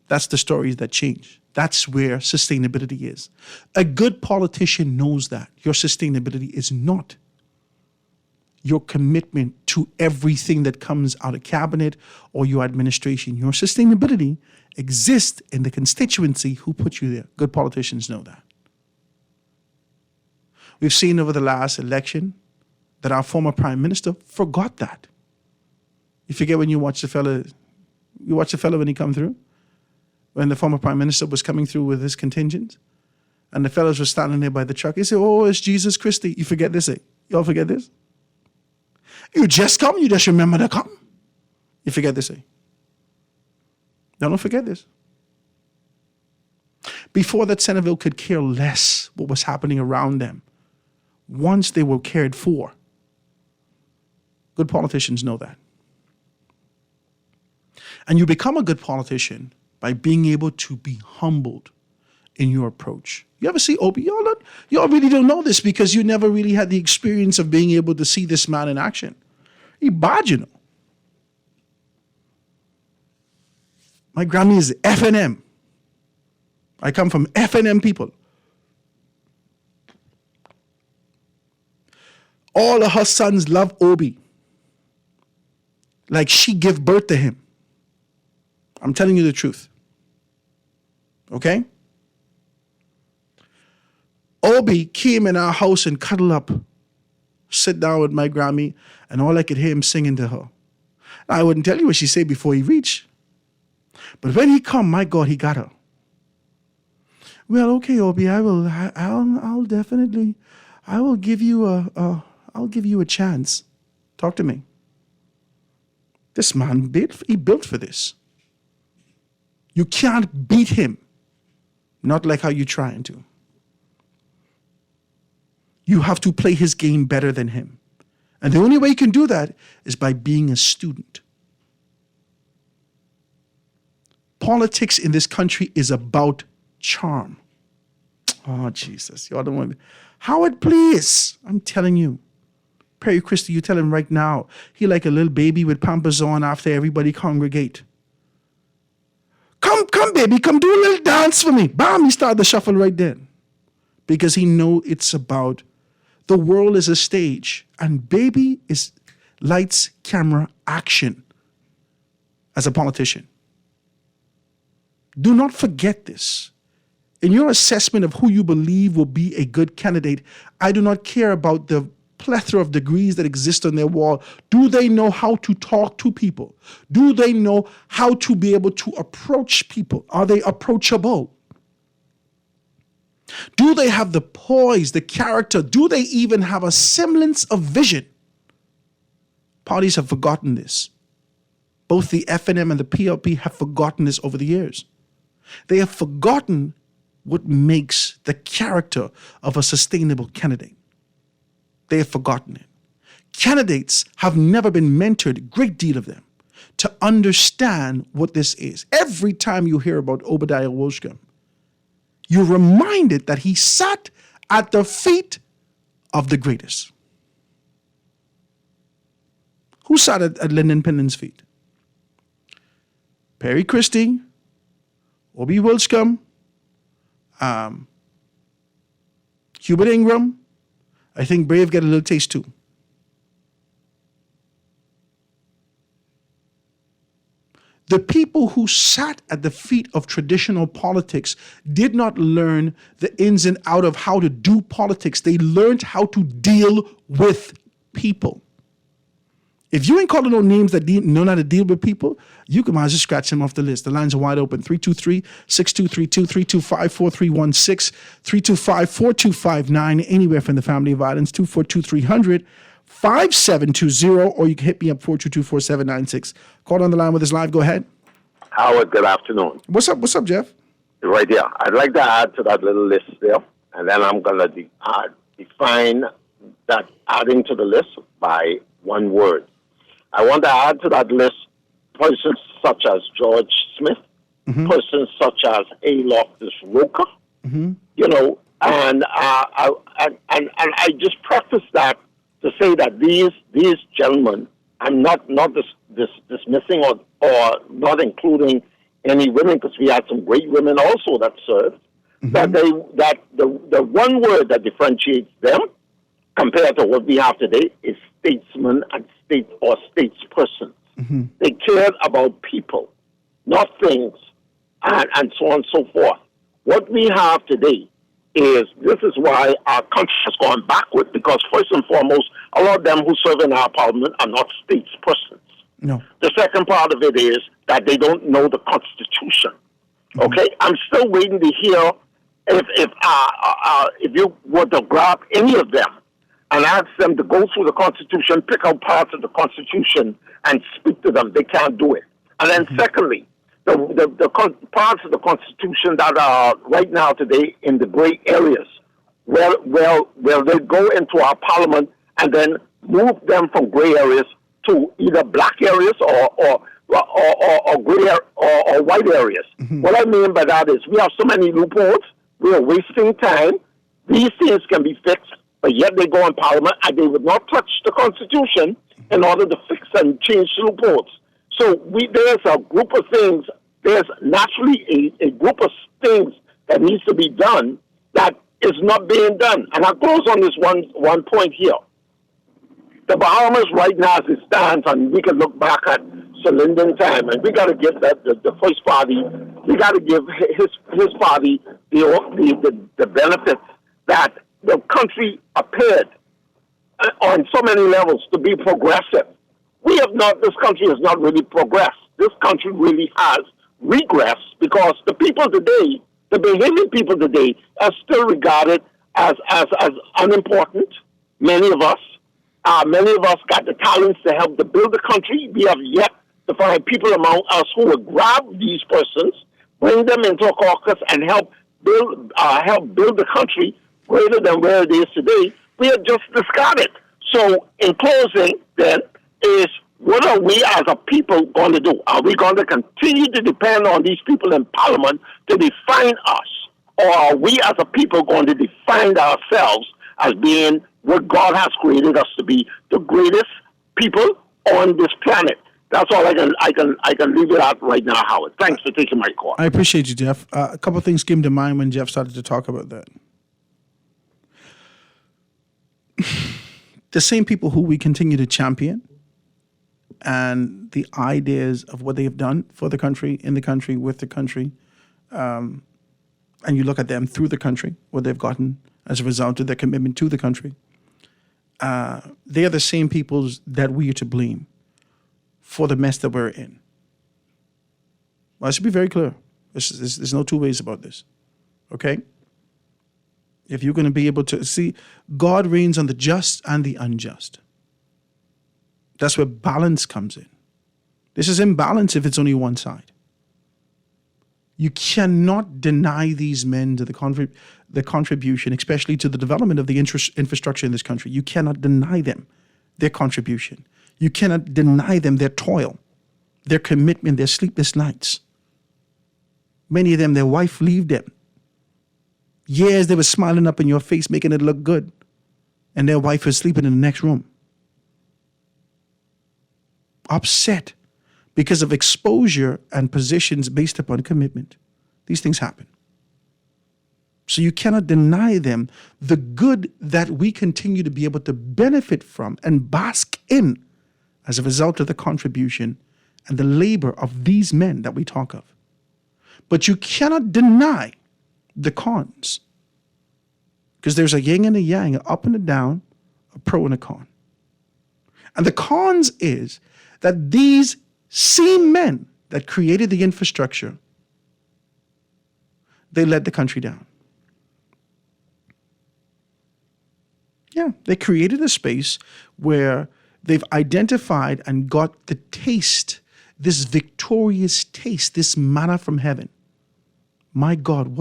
That's the stories that change. That's where sustainability is. A good politician knows that your sustainability is not your commitment to everything that comes out of cabinet or your administration. Your sustainability exists in the constituency who put you there. Good politicians know that. We've seen over the last election that our former prime minister forgot that. You forget when you watch the fella when he come through? When the former prime minister was coming through with his contingent, and the fellows were standing there by the truck. He said, "Oh, it's Jesus Christi." You forget this, eh? You all forget this? You just come, you just remember to come. You forget this, eh? Don't forget this. Before that, Centerville could care less what was happening around them. Once they were cared for. Good politicians know that. And you become a good politician by being able to be humbled in your approach. You ever see Obi? Y'all really don't know this because you never really had the experience of being able to see this man in action. He bad, you know. My Grammy is FNM. I come from FNM people. All of her sons love Obi. Like she gave birth to him. I'm telling you the truth. Okay? Obi came in our house and cuddled up, sit down with my Grammy, and all I could hear him singing to her. Now, I wouldn't tell you what she said before he reached. But when he come, my God, he got her. Well, okay, Obi, I'll definitely, I will give you I'll give you a chance. Talk to me. This man, he built for this. You can't beat him. Not like how you're trying to. You have to play his game better than him. And the only way you can do that is by being a student. Politics in this country is about charm. Oh, Jesus. You all don't want me. Howard, please. I'm telling you. Perry Christie, you tell him right now. He like a little baby with Pampers on after everybody congregate. Come, baby. Come do a little dance for me. Bam, he started the shuffle right then. Because he know it's about the world is a stage. And baby is lights, camera, action as a politician. Do not forget this. In your assessment of who you believe will be a good candidate, I do not care about the plethora of degrees that exist on their wall. Do they know how to talk to people? Do they know how to be able to approach people? Are they approachable? Do they have the poise, the character? Do they even have a semblance of vision? Parties have forgotten this. Both the FNM and the PLP have forgotten this over the years. They have forgotten what makes the character of a sustainable candidate. They have forgotten it. Candidates have never been mentored, a great deal of them, to understand what this is. Every time you hear about Obadiah Wolsham, you're reminded that he sat at the feet of the greatest. Who sat at Lyndon Pinden's feet? Perry Christie, Obie Wolsham, Hubert Ingram. I think Brave get a little taste too. The people who sat at the feet of traditional politics did not learn the ins and outs of how to do politics. They learned how to deal with people. If you ain't calling no names that know how to deal with people, you can might as well scratch them off the list. The lines are wide open. 323-6232, 325-4316, 325-4259, anywhere from the family of violence, 242-300-5720, or you can hit me up, 422-4796. Call on the line with us live. Go ahead. Howard, good afternoon. What's up, Jeff? Right there. I'd like to add to that little list there, and then I'm going to define that adding to the list by one word. I want to add to that list persons such as George Smith, persons such as A. Loftus Roker, you know, and I just preface that to say that these gentlemen, I'm not dismissing or not including any women, because we had some great women also that served. That the one word that differentiates them compared to what we have today is statesmen and statespersons. They cared about people, not things, and so on and so forth. What we have today is, this is why our country has gone backward, because first and foremost, a lot of them who serve in our parliament are not statespersons. No. The second part of it is that they don't know the Constitution. Okay? I'm still waiting to hear if you were to grab any of them and ask them to go through the Constitution, pick out parts of the Constitution, and speak to them. They can't do it. And then secondly, the parts of the Constitution that are right now today in the gray areas, well, they go into our parliament and then move them from gray areas to either black areas or gray or white areas. What I mean by that is we have so many loopholes. We are wasting time. These things can be fixed, but yet they go in parliament and they would not touch the Constitution in order to fix and change loopholes. So there's a group of things, there's naturally a group of things that needs to be done that is not being done. And I'll close on this one point here. The Bahamas right now as it stands, and we can look back at Sir Lyndon time, and we got to give the first party, we got to give his party the benefits that the country appeared on so many levels to be progressive. This country has not really progressed. This country really has regressed, because the people today, the Bahamian people today, are still regarded as unimportant. Many of us got the talents to help to build the country. We have yet to find people among us who will grab these persons, bring them into a caucus, and help build the country greater than where it is today. we are just discarded. So, in closing, then, is what are we as a people going to do? Are we going to continue to depend on these people in Parliament to define us? Or are we as a people going to define ourselves as being what God has created us to be, the greatest people on this planet? That's all I can leave it out right now, Howard. Thanks for taking my call. I appreciate you, Jeff. A couple of things came to mind when Jeff started to talk about that. The same people who we continue to champion and the ideas of what they have done for the country, in the country, with the country, and you look at them through the country, what they've gotten as a result of their commitment to the country, they are the same people that we are to blame for the mess that we're in. Well, I should be very clear. There's no two ways about this, okay? If you're going to be able to see, God reigns on the just and the unjust. That's where balance comes in. This is imbalance if it's only one side. You cannot deny these men to the contribution, especially to the development of the infrastructure in this country. You cannot deny them their contribution. You cannot deny them their toil, their commitment, their sleepless nights. Many of them, their wife leave them. Years they were smiling up in your face, making it look good, and their wife was sleeping in the next room. Upset because of exposure and positions based upon commitment. These things happen. So you cannot deny them the good that we continue to be able to benefit from and bask in as a result of the contribution and the labor of these men that we talk of. But you cannot deny the cons, because there's a yin and a yang, an up and a down, a pro and a con. And the cons is that these same men that created the infrastructure, they led the country down. Yeah, they created a space where they've identified and got the taste, this victorious taste, this manna from heaven. My God,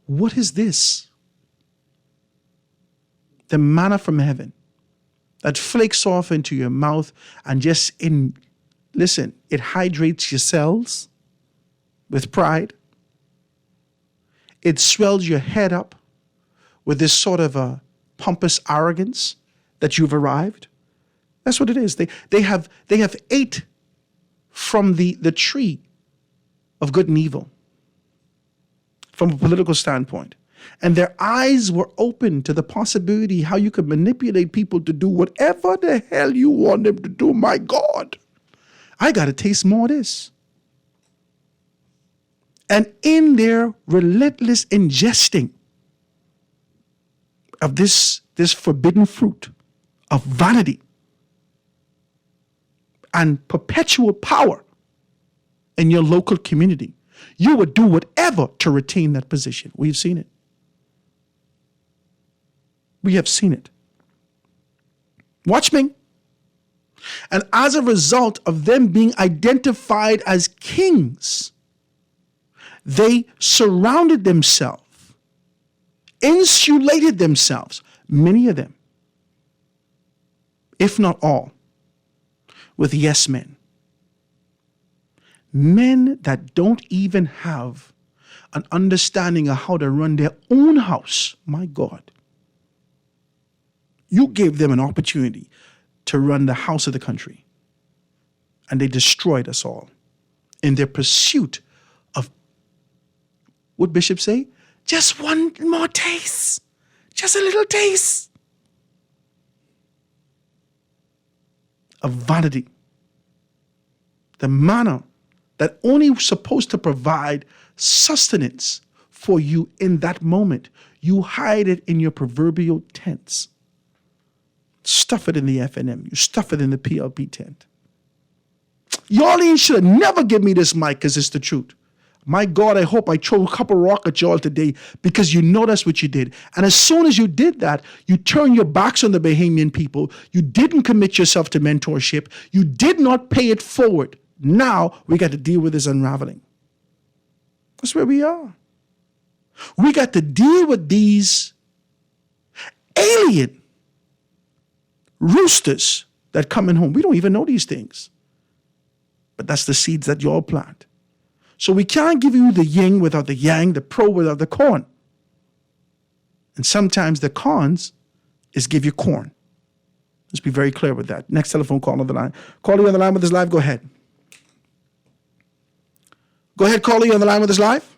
what is this? The manna from heaven that flakes off into your mouth and listen, it hydrates your cells with pride. It swells your head up with this sort of a pompous arrogance that you've arrived. That's what it is. They have ate from the tree of good and evil from a political standpoint. And their eyes were open to the possibility how you could manipulate people to do whatever the hell you want them to do. My God, I got to taste more of this. And in their relentless ingesting of this forbidden fruit of vanity and perpetual power in your local community, you would do whatever to retain that position. We've seen it. We have seen it. Watch me. And as a result of them being identified as kings, they surrounded themselves, insulated themselves, many of them, if not all, with yes men. Men that don't even have an understanding of how to run their own house. My God. You gave them an opportunity to run the house of the country, and they destroyed us all in their pursuit of, what Bishop say? Just one more taste. Just a little taste of vanity. The manna that only supposed to provide sustenance for you in that moment. You hide it in your proverbial tents. Stuff it in the FNM. You stuff it in the PLP tent. Y'all ain't should have never give me this mic because it's the truth. My God, I hope I throw a couple rock at y'all today because you know that's what you did. And as soon as you did that, you turn your backs on the Bahamian people. You didn't commit yourself to mentorship. You did not pay it forward. Now we got to deal with this unraveling. That's where we are. We got to deal with these alien roosters that coming home. We don't even know these things. But that's the seeds that y'all plant. So we can't give you the yin without the yang, the pro without the corn. And sometimes the cons is give you corn. Let's be very clear with that. Next telephone call on the line. Caller, you on the line with us live. Go ahead. Go ahead, caller, you on the line with us live.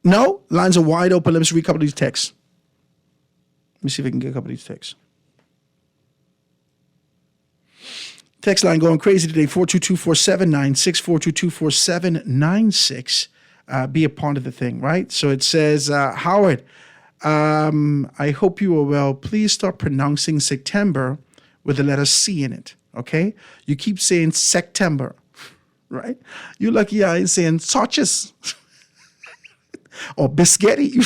No? Lines are wide open. Let me read a couple of these texts. Let me see if I can get a couple of these texts. Text line going crazy today, 422-4796, 422-4796. Be a part of the thing, right? So it says, Howard, I hope you are well. Please start pronouncing September with the letter C in it, okay? You keep saying September, right? You're lucky I ain't saying sausages or biscotti.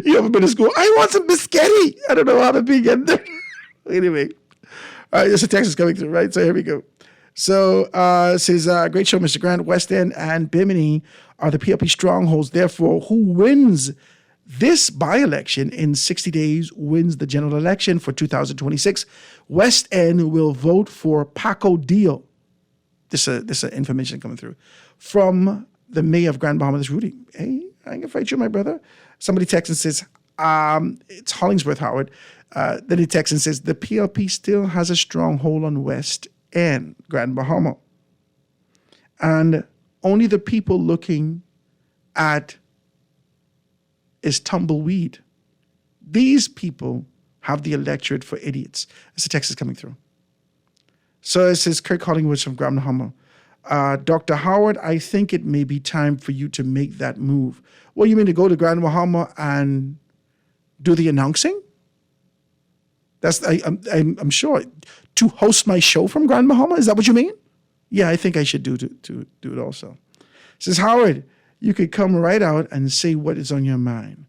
You ever been to school? I want some biscotti. I don't know how to begin there. Anyway. All right, there's a text is coming through, right? So here we go. So it says, great show, Mr. Grant. West End and Bimini are the PLP strongholds. Therefore, who wins this by-election in 60 days wins the general election for 2026. West End will vote for Paco Deal. This is information coming through from the mayor of Grand Bahama. This Rudy. Hey, I can fight you, my brother. Somebody texts and says, it's Hollingsworth, Howard. Then he texts and says, the PLP still has a stronghold on West End, Grand Bahama. And only the people looking at is tumbleweed. These people have the electorate for idiots. As the text is coming through. So it says, Kirk Hollingwood from Grand Bahama. Dr. Howard, I think it may be time for you to make that move. Well, you mean to go to Grand Bahama and do the announcing? I'm sure. To host my show from Grand Bahama? Is that what you mean? Yeah, I think I should do it also. It says, Howard, you could come right out and say what is on your mind.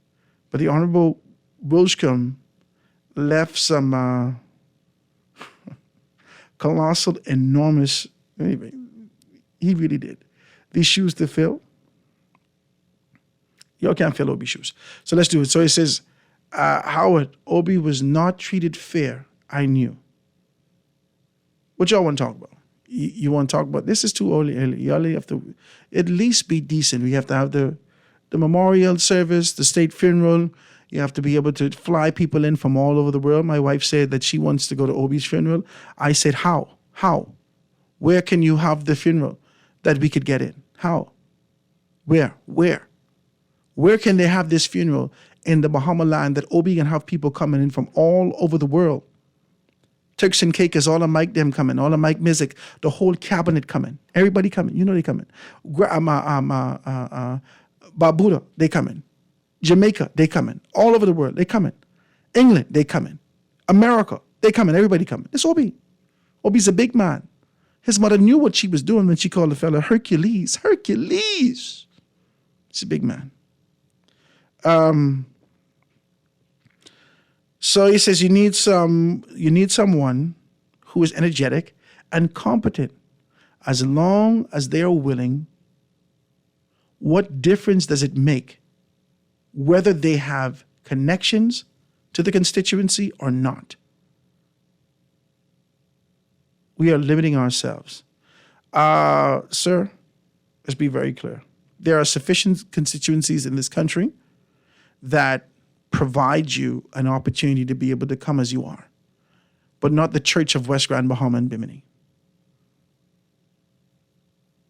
But the Honorable Wilshcombe left some colossal, enormous, anyway, he really did. These shoes to fill, y'all can't fill Obi shoes. So let's do it. So it says, Howard, Obi was not treated fair. I knew. What y'all want to talk about? You want to talk about, this is too early. Y'all have to at least be decent. We have to have the memorial service, the state funeral. You have to be able to fly people in from all over the world. My wife said that she wants to go to Obi's funeral. I said, how? How? Where can you have the funeral that we could get in? How? Where? Where can they have this funeral in the Bahama land that Obi can have people coming in from all over the world? Turks and Caicos, all of Mike them coming, all of Mike Mizik, the whole cabinet coming. Everybody coming. You know they coming. Barbuda, they coming. Jamaica, they coming. All over the world, they coming. England, they coming. America, they coming. Everybody coming. It's Obi. Obi's a big man. His mother knew what she was doing when she called the fella Hercules. Hercules. He's a big man. So he says you need someone who is energetic and competent. As long as they are willing, what difference does it make whether they have connections to the constituency or not? We are limiting ourselves. Sir, let's be very clear. There are sufficient constituencies in this country that provide you an opportunity to be able to come as you are, but not the Church of West Grand Bahama and Bimini.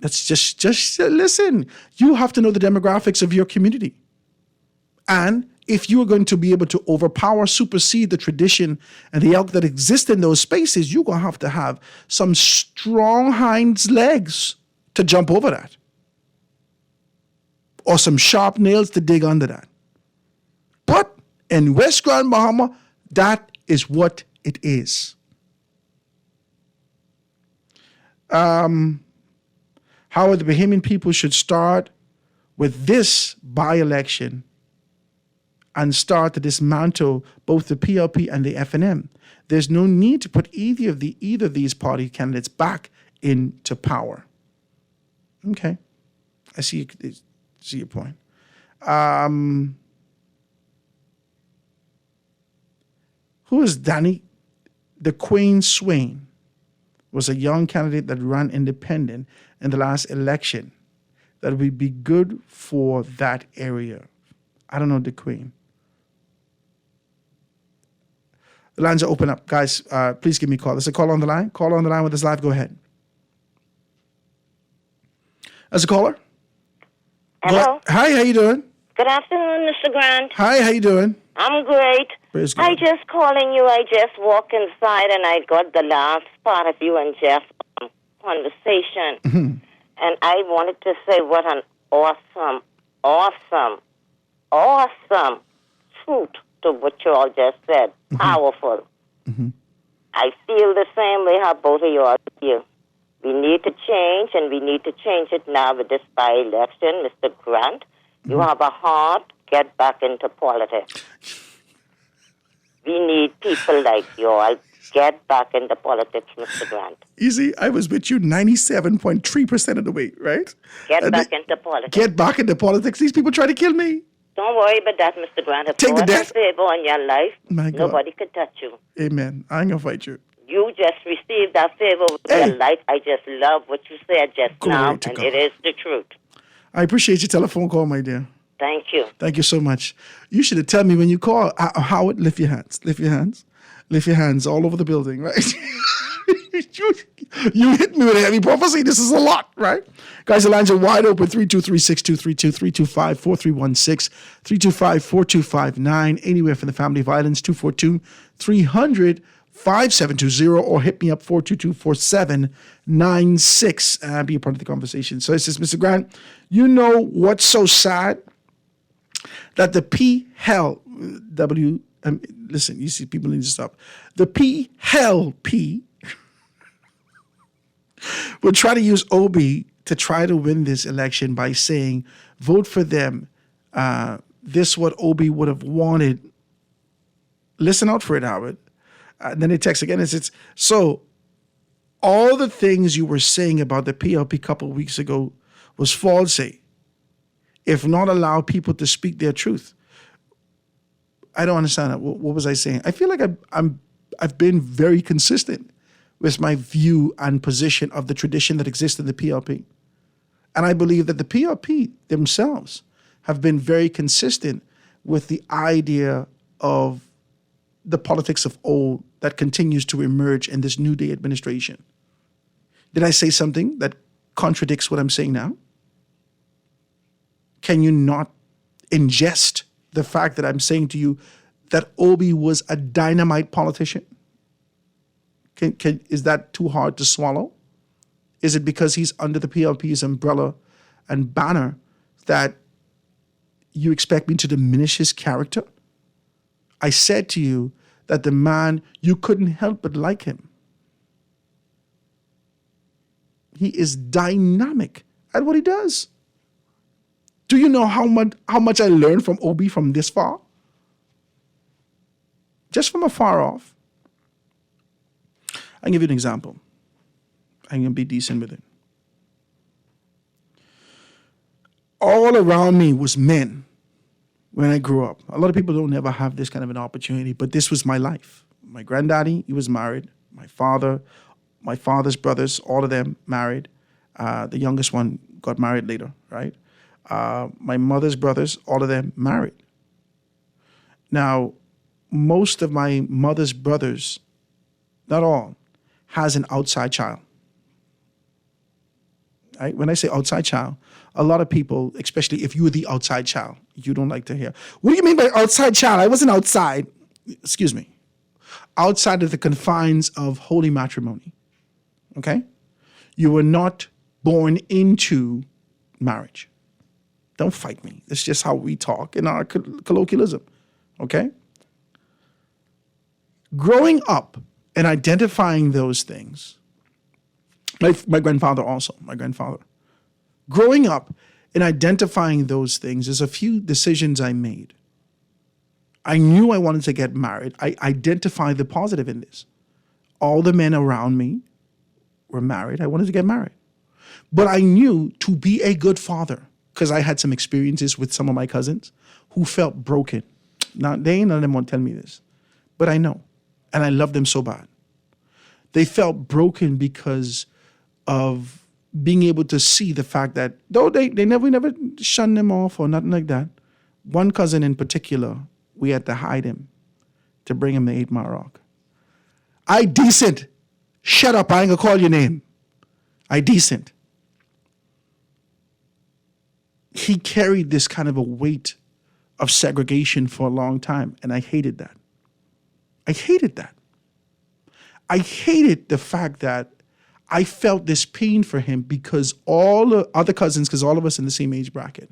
That's just listen. You have to know the demographics of your community. And if you are going to be able to overpower, supersede the tradition and the elk that exist in those spaces, you're going to have some strong hind legs to jump over that. Or some sharp nails to dig under that. But in West Grand Bahama, that is what it is. How the Bahamian people should start with this by-election and start to dismantle both the PLP and the FNM. There's no need to put either of these party candidates back into power. Okay, I see your point. Who is Danny? DeQueen Swain was a young candidate that ran independent in the last election that would be good for that area. I don't know DeQueen. The lines are open up. Guys, please give me a call. There's a call on the line. Caller on the line with us live. Go ahead. As a caller? Hello. Hi, how you doing? Good afternoon, Mr. Grant. Hi, how you doing? I'm great. Praise God. I just calling you. I just walked inside and I got the last part of you and Jeff's conversation. Mm-hmm. And I wanted to say what an awesome truth to what you all just said. Mm-hmm. Powerful. Mm-hmm. I feel the same way how both of you are here. We need to change, and we need to change it now with this by-election. Mr. Grant, you have a heart. Get back into politics. We need people like you all. Get back into politics, Mr. Grant. You see, I was with you 97.3% of the way, right? Get back into politics. Get back into politics. These people try to kill me. Don't worry about that, Mr. Grant. If Take the God has death. favor on your life, My God. nobody could touch you. Amen. I ain't going to fight you. You just received that favor with your life. I just love what you said just Glory now, to and God. it is the truth. I appreciate your telephone call, my dear. Thank you. Thank you so much. You should have told me when you call, Howard, lift your hands. Lift your hands. Lift your hands all over the building, right? you hit me with a heavy prophecy. This is a lot, right? Guys, the lines are wide open. 323-6232, 325-4316, 325-4259. Anywhere from the family violence, 242-300-5720, or hit me up 422-4796. Be a part of the conversation. So it says, Mr. Grant, you know what's so sad? That the PLW, listen, you see, people need to stop. The PLP will try to use OB to try to win this election by saying, vote for them. This what OB would have wanted. Listen out for it, Howard. Then they text again and says, so all the things you were saying about the PLP a couple of weeks ago was false. If not allow people to speak their truth. I don't understand that. What was I saying? I feel like I've been very consistent with my view and position of the tradition that exists in the PLP. And I believe that the PLP themselves have been very consistent with the idea of the politics of old that continues to emerge in this New Day administration. Did I say something that contradicts what I'm saying now? Can you not ingest the fact that I'm saying to you that Obi was a dynamite politician? Is that too hard to swallow? Is it because he's under the PLP's umbrella and banner that you expect me to diminish his character? I said to you that the man, you couldn't help but like him. He is dynamic at what he does. Do you know how much I learned from Obi from this far? Just from afar off. I'll give you an example. I'm going to be decent with it. All around me was men when I grew up. A lot of people don't ever have this kind of an opportunity, but this was my life. My granddaddy, he was married. My father's brothers, all of them married. The youngest one got married later, right? My mother's brothers, all of them married. Now, most of my mother's brothers, not all, has an outside child. Right? When I say outside child, a lot of people, especially if you're the outside child, you don't like to hear. What do you mean by outside child? I wasn't outside. Excuse me. Outside of the confines of holy matrimony. Okay? You were not born into marriage. Don't fight me. It's just how we talk in our colloquialism. Okay? Growing up and identifying those things, my grandfather also, growing up and identifying those things, there's a few decisions I made. I knew I wanted to get married. I identified the positive in this. All the men around me were married. I wanted to get married. But I knew to be a good father, because I had some experiences with some of my cousins who felt broken. Now, they ain't none of them want to tell me this, but I know. And I loved them so bad. They felt broken because of being able to see the fact that, though we never shunned them off or nothing like that, one cousin in particular, we had to hide him to bring him to 8 Mile Rock. I decent. Shut up, I ain't gonna call your name. I decent. He carried this kind of a weight of segregation for a long time, and I hated that. I hated that. I hated the fact that I felt this pain for him because all the other cousins, because all of us in the same age bracket,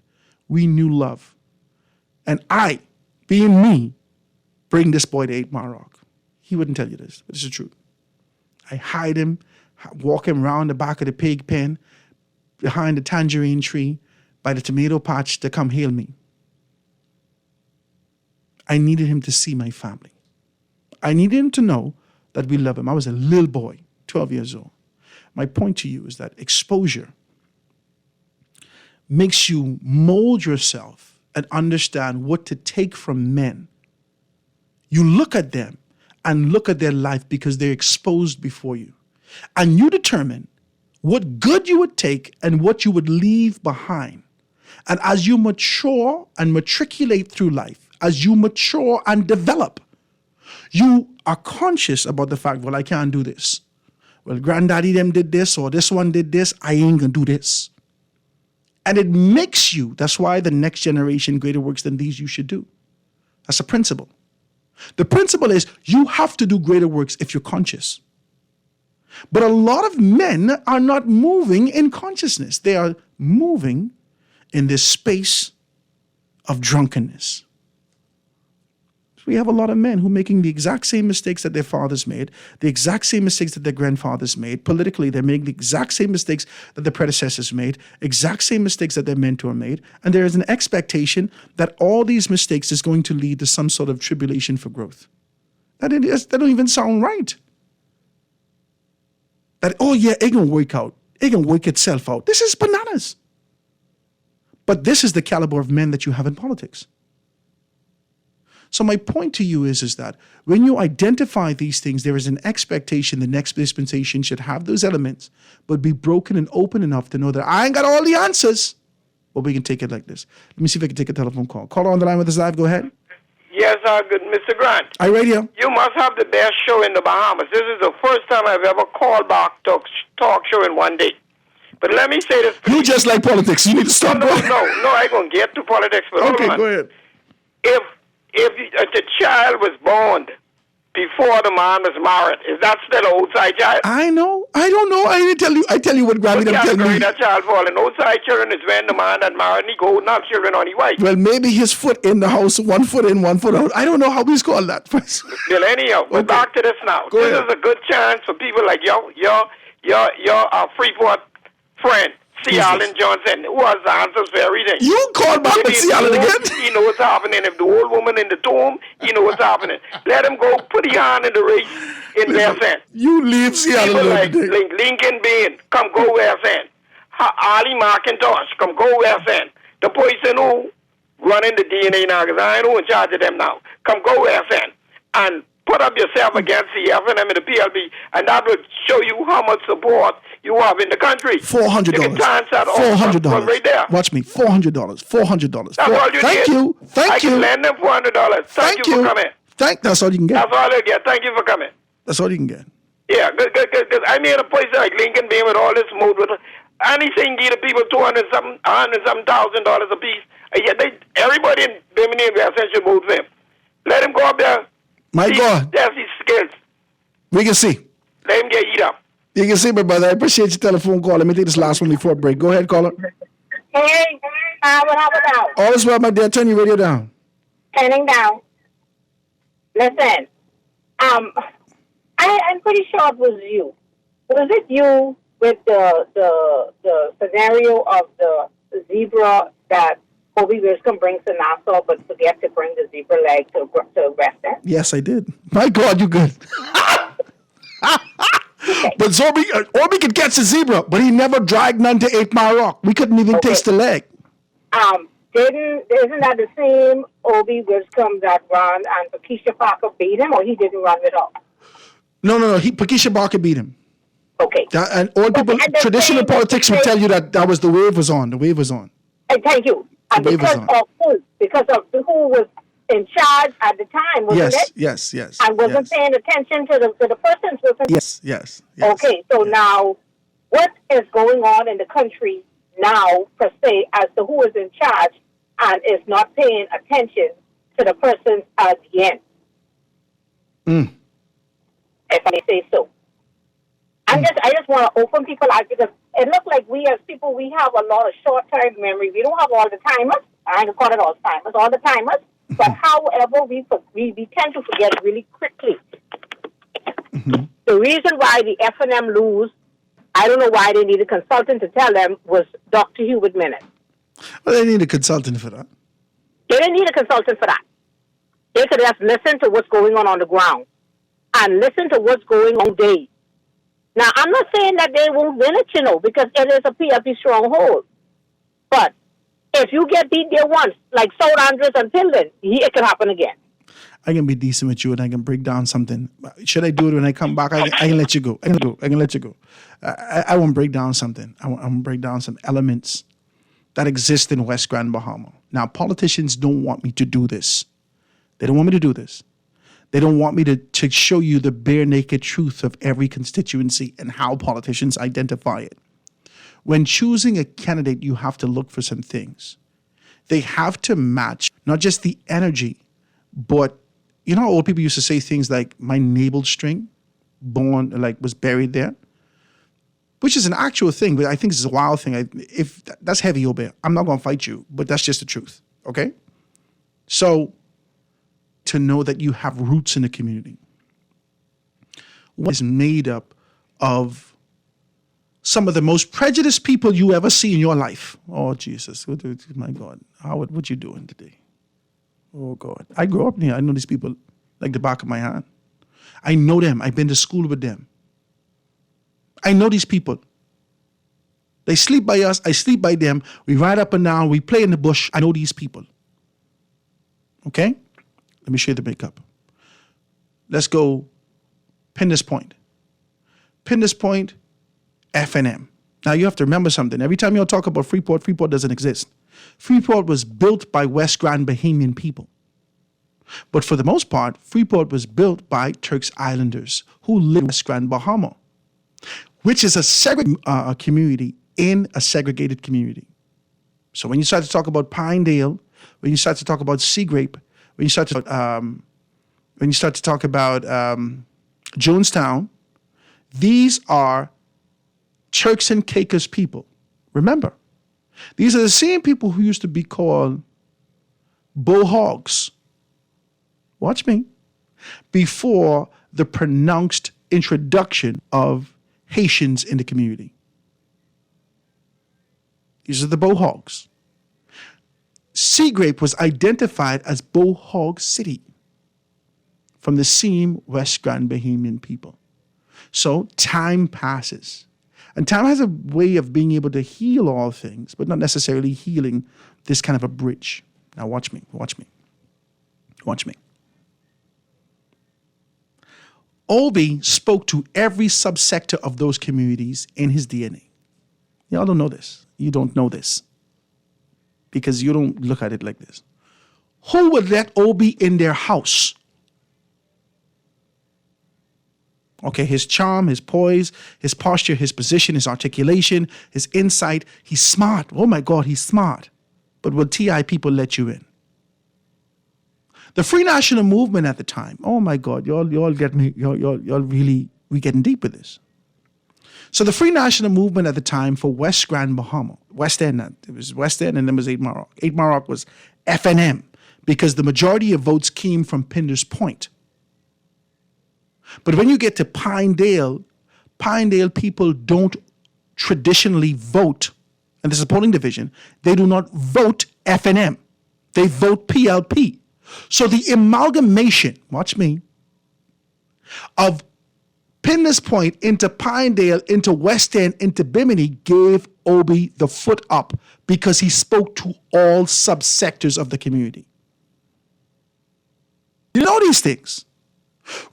we knew love. And I, being me, bring this boy to 8 Mile Rock. He wouldn't tell you this, but it's the truth. I hide him, walk him around the back of the pig pen, behind the tangerine tree, by the tomato patch to come hail me. I needed him to see my family. I needed him to know that we love him. I was a little boy, 12 years old. My point to you is that exposure makes you mold yourself and understand what to take from men. You look at them and look at their life because they're exposed before you. And you determine what good you would take and what you would leave behind. And as you mature and matriculate through life, as you mature and develop, you are conscious about the fact, well, I can't do this. Well, granddaddy them did this or this one did this, I ain't gonna do this. And it makes you, that's why the next generation, greater works than these you should do. That's a principle. The principle is you have to do greater works if you're conscious. But a lot of men are not moving in consciousness. They are moving in this space of drunkenness. We have a lot of men who are making the exact same mistakes that their fathers made, the exact same mistakes that their grandfathers made. Politically, they're making the exact same mistakes that their predecessors made, exact same mistakes that their mentor made. And there is an expectation that all these mistakes is going to lead to some sort of tribulation for growth. That don't even sound right. That, oh yeah, it can work out. It can work itself out. This is bananas. But this is the caliber of men that you have in politics. So my point to you is that when you identify these things, there is an expectation the next dispensation should have those elements, but be broken and open enough to know that I ain't got all the answers, but we can take it like this. Let me see if I can take a telephone call. Caller on the line with us live, go ahead. Yes, good, Mr. Grant. iRadio. You must have the best show in the Bahamas. This is the first time I've ever called back talk show in one day. But let me say this. You just like politics. You need to stop. No, I going to get to politics. But okay, go ahead. If the child was born before the man was married, is that still an outside child? I know. I don't know. I didn't tell you. I tell you what Granny them tell me. That child falling outside children is when the man that married and he go not children on his wife. Well, maybe his foot in the house, 1 foot in, 1 foot out. I don't know how we call that. Well, anyhow, we're back to this now. Go this ahead. is a good chance for people like your Freeport friend. C. Allen Johnson, who has the answers for everything. You call back with C. Allen again? He knows what's happening. If the old woman in the tomb, he knows what's happening. Let him go, put his hand in the race in West End. You leave C. Allen alone today. Like Lincoln Bain, come go West End. Ali McIntosh, come go West End. The person who running the DNA now, because I ain't who in charge of them now. Come go West End and put up yourself against the FNM and the PLB, and that will show you how much support you have in the country. $400. $400 right there. Watch me. $400. $400. That's all you Thank need. you. I can lend them $400. Thank you for coming. That's all you can get. That's all I get. Thank you for coming. That's all you can get. Yeah, good. I mean, a place like Lincoln Bay with all this mood with anything give the people $100,000 a piece. Yeah, everybody in Bimini should move them. Let him go up there. My God. That's his skills. We can see. Let him get eat up. You can see, my brother. I appreciate your telephone call. Let me take this last one before break. Go ahead, caller. Hey, what happened now? All is well, my dear. Turn your radio down. Turning down. Listen, I'm pretty sure it was you. Was it you with the scenario of the zebra that Kobe Wiscombe brings to Nassau, but forget to bring the zebra leg to West End? Yes, I did. My God, you good. But Obi could catch a zebra, but he never dragged none to 8 Mile Rock. We couldn't even taste the leg. Isn't that the same Obi Wiscombe that ran and Keisha Parker beat him, or he didn't run at all? No. Pakeisha Barker beat him. Okay. And all people, traditional politics would tell you that was the wave was on. The wave was on. Thank you. And because of who? Because of who was in charge at the time, wasn't it? Yes. And wasn't paying attention to the persons. Yes. Okay, so now, what is going on in the country now, per se, as to who is in charge and is not paying attention to the persons at the end? If I may say so. I just want to open people out because it looks like we as people, we have a lot of short-term memory. We don't have all the timers. I don't call it all the timers. But however, we tend to forget really quickly. The reason why the F&M lose, I don't know why they need a consultant to tell them, was Dr. Hubert Minnis. Well, they need a consultant for that. They didn't need a consultant for that. They could just listen to what's going on the ground and listen to what's going on days. Now, I'm not saying that they won't win it, because it is a PLP stronghold. But if you get beat there once, like South Andres and Pilden, it can happen again. I can be decent with you and I can break down something. Should I do it when I come back? I can let you go. I can let you go. I won't break down something. I want to break down some elements that exist in West Grand Bahama. Now, politicians don't want me to do this. They don't want me to do this. They don't want me to show you the bare naked truth of every constituency and how politicians identify it. When choosing a candidate, you have to look for some things. They have to match not just the energy, but you know how old people used to say things like, my navel string was buried there? Which is an actual thing, but I think it's a wild thing. If that's heavy, Obey. I'm not going to fight you, but that's just the truth, okay? So, to know that you have roots in the community. What is made up of some of the most prejudiced people you ever see in your life. Oh, Jesus. My God. Howard, what you doing today? Oh, God. I grew up here. I know these people like the back of my hand. I know them. I've been to school with them. I know these people. They sleep by us. I sleep by them. We ride up and down. We play in the bush. I know these people. Okay? Let me show you the makeup. Let's go Pindus Point. Pindus Point, F&M. Now you have to remember something. Every time you talk about Freeport, Freeport doesn't exist. Freeport was built by West Grand Bahamian people. But for the most part, Freeport was built by Turks Islanders who live in West Grand Bahama, which is a segregated community in a segregated community. So when you start to talk about Pinedale, when you start to talk about Sea Grape, when you start to talk about Jonestown, these are Turks and Caicos people. Remember, these are the same people who used to be called Bohogs. Watch me. Before the pronounced introduction of Haitians in the community. These are the Bohogs. Sea Grape was identified as Bohog City from the same West Grand Bahamian people. So time passes. And time has a way of being able to heal all things, but not necessarily healing this kind of a bridge. Now watch me. Obi spoke to every subsector of those communities in his DNA. Y'all don't know this. You don't know this. Because you don't look at it like this. Who would let Obi in their house? Okay, his charm, his poise, his posture, his position, his articulation, his insight. He's smart. Oh my God, he's smart. But will TI people let you in? The Free National Movement at the time. Oh my God, y'all get me. Y'all really, we getting deep with this. So the Free National Movement at the time for West Grand Bahama, West End, it was West End and then it was 8 Mile Rock. 8 Mile Rock was F&M because the majority of votes came from Pindus Point. But when you get to Pinedale people don't traditionally vote, and this is a polling division, they do not vote F&M. They vote PLP. So the amalgamation, watch me, of Pindus Point into Pinedale, into West End, into Bimini gave Obi the foot up because he spoke to all subsectors of the community. You know these things.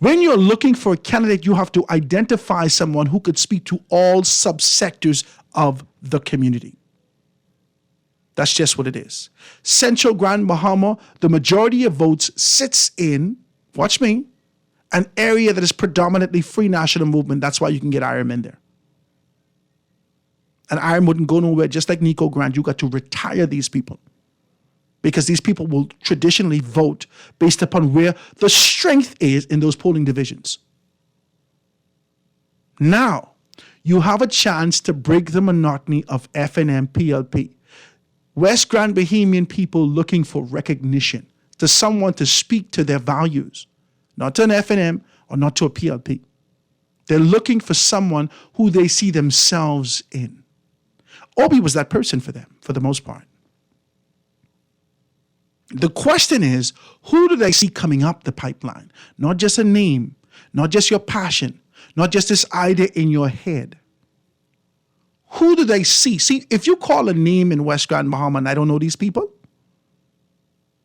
When you're looking for a candidate, you have to identify someone who could speak to all subsectors of the community. That's just what it is. Central Grand Bahama, the majority of votes sits in, watch me, an area that is predominantly free national movement. That's why you can get IRM in there. And IRM wouldn't go nowhere. Just like Nico Grant, you got to retire these people, because these people will traditionally vote based upon where the strength is in those polling divisions. Now, you have a chance to break the monotony of FNM PLP. West Grand Bahamian people looking for recognition, to someone to speak to their values, not to an FNM or not to a PLP. They're looking for someone who they see themselves in. Obi was that person for them, for the most part. The question is, who do they see coming up the pipeline? Not just a name, not just your passion, not just this idea in your head. Who do they see? See, if you call a name in West Grand Bahama and I don't know these people,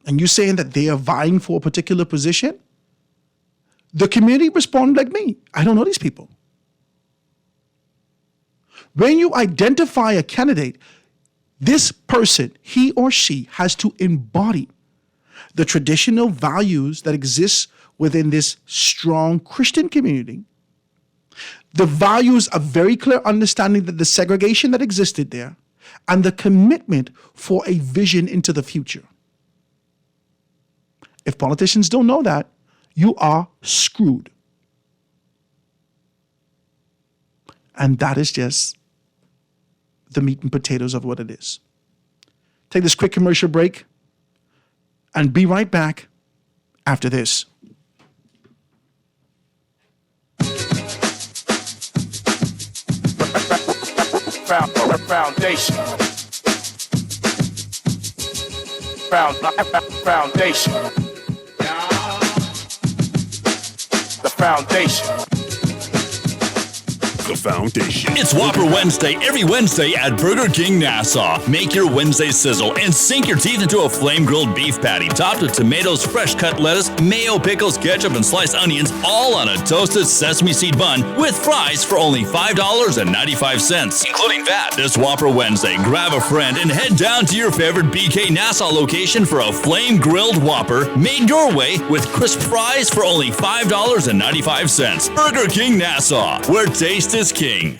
and you're saying that they are vying for a particular position, the community respond like me. I don't know these people. When you identify a candidate, this person, he or she, has to embody the traditional values that exist within this strong Christian community. The values of very clear understanding that the segregation that existed there, and the commitment for a vision into the future. If politicians don't know that, you are screwed. And that is just the meat and potatoes of what it is. Take this quick commercial break and be right back after this. Foundation. Foundation. The foundation. The Foundation. It's Whopper Wednesday every Wednesday at Burger King Nassau. Make your Wednesday sizzle and sink your teeth into a flame-grilled beef patty topped with tomatoes, fresh cut lettuce, mayo, pickles, ketchup, and sliced onions, all on a toasted sesame seed bun with fries for only $5.95, including VAT. This Whopper Wednesday, grab a friend and head down to your favorite BK Nassau location for a flame-grilled Whopper made your way with crisp fries for only $5.95. Burger King Nassau, where taste is king.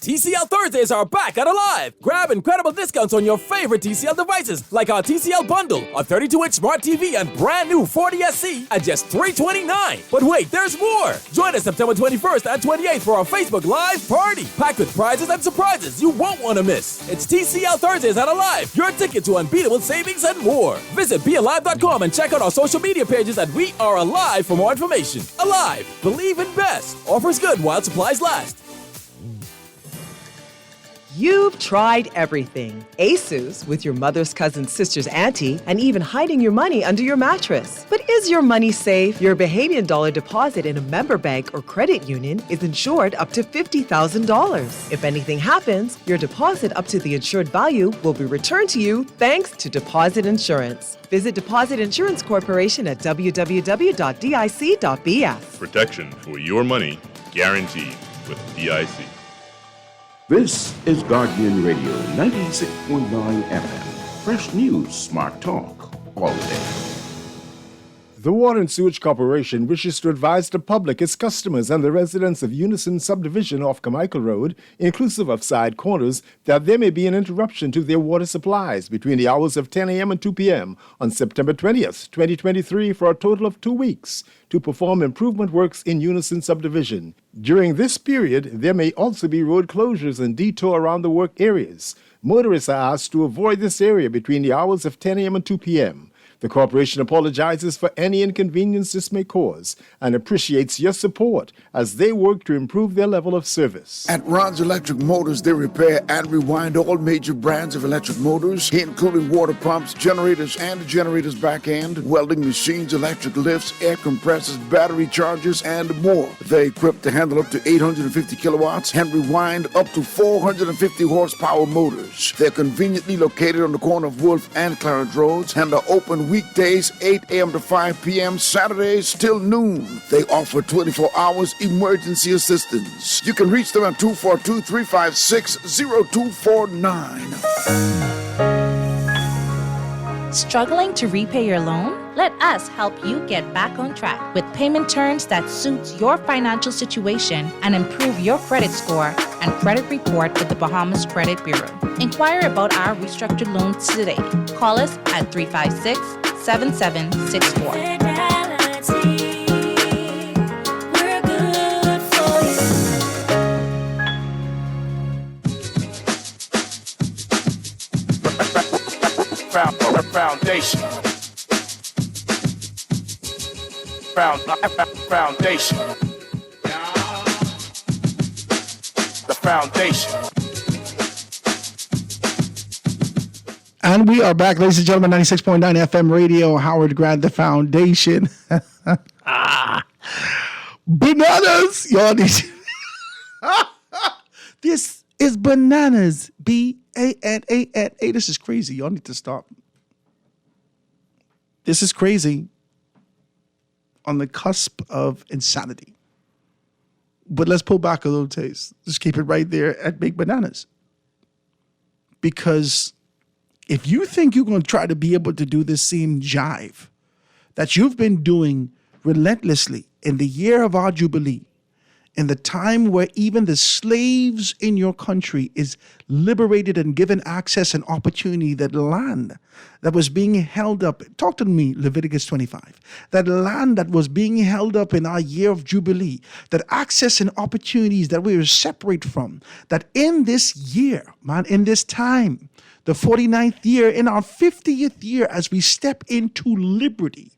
TCL Thursdays are back and alive! Grab incredible discounts on your favorite TCL devices, like our TCL Bundle, a 32-inch smart TV, and brand new 40SC at just $329. But wait, there's more! Join us September 21st and 28th for our Facebook Live party, packed with prizes and surprises you won't want to miss. It's TCL Thursdays at Alive, your ticket to unbeatable savings and more. Visit BeAlive.com and check out our social media pages at We Are Alive for more information. Alive, believe in best. Offers good while supplies last. You've tried everything. ASUS with your mother's cousin's sister's auntie, and even hiding your money under your mattress. But is your money safe? Your Bahamian dollar deposit in a member bank or credit union is insured up to $50,000. If anything happens, your deposit up to the insured value will be returned to you thanks to Deposit Insurance. Visit Deposit Insurance Corporation at www.dic.bs. Protection for your money guaranteed with DIC. This is Guardian Radio 96.9 FM. Fresh news, smart talk, all day. The Water and Sewage Corporation wishes to advise the public, its customers, and the residents of Unison Subdivision off Carmichael Road, inclusive of side corners, that there may be an interruption to their water supplies between the hours of 10 a.m. and 2 p.m. on September 20th, 2023 for a total of 2 weeks to perform improvement works in Unison Subdivision. During this period, there may also be road closures and detour around the work areas. Motorists are asked to avoid this area between the hours of 10 a.m. and 2 p.m. The corporation apologizes for any inconvenience this may cause and appreciates your support as they work to improve their level of service. At Ron's Electric Motors, they repair and rewind all major brands of electric motors, including water pumps, generators and the generator's back end, welding machines, electric lifts, air compressors, battery chargers, and more. They're equipped to handle up to 850 kilowatts and rewind up to 450 horsepower motors. They're conveniently located on the corner of Wolf and Clarence Roads and are open weekdays 8 a.m. to 5 p.m., Saturdays till noon. They offer 24 hours emergency assistance. You can reach them at 242-356-0249. Struggling to repay your loan? Let us help you get back on track with payment terms that suits your financial situation and improve your credit score and credit report with the Bahamas Credit Bureau. Inquire about our restructured loans today. Call us at 356-7764. Foundation. Foundation. The foundation. And we are back, ladies and gentlemen, 96.9 FM radio, Howard Grant, the foundation. Bananas! Y'all need to... This is bananas. B-A-N-A-N-A. This is crazy. Y'all need to stop. This is crazy. On the cusp of insanity. But let's pull back a little taste. Just keep it right there at Big Bananas. Because if you think you're going to try to be able to do this same jive that you've been doing relentlessly in the year of our Jubilee, in the time where even the slaves in your country is liberated and given access and opportunity, that land that was being held up, talk to me, Leviticus 25, that land that was being held up in our year of Jubilee, that access and opportunities that we were separate from, that in this year, man, in this time, the 49th year, in our 50th year, as we step into liberty,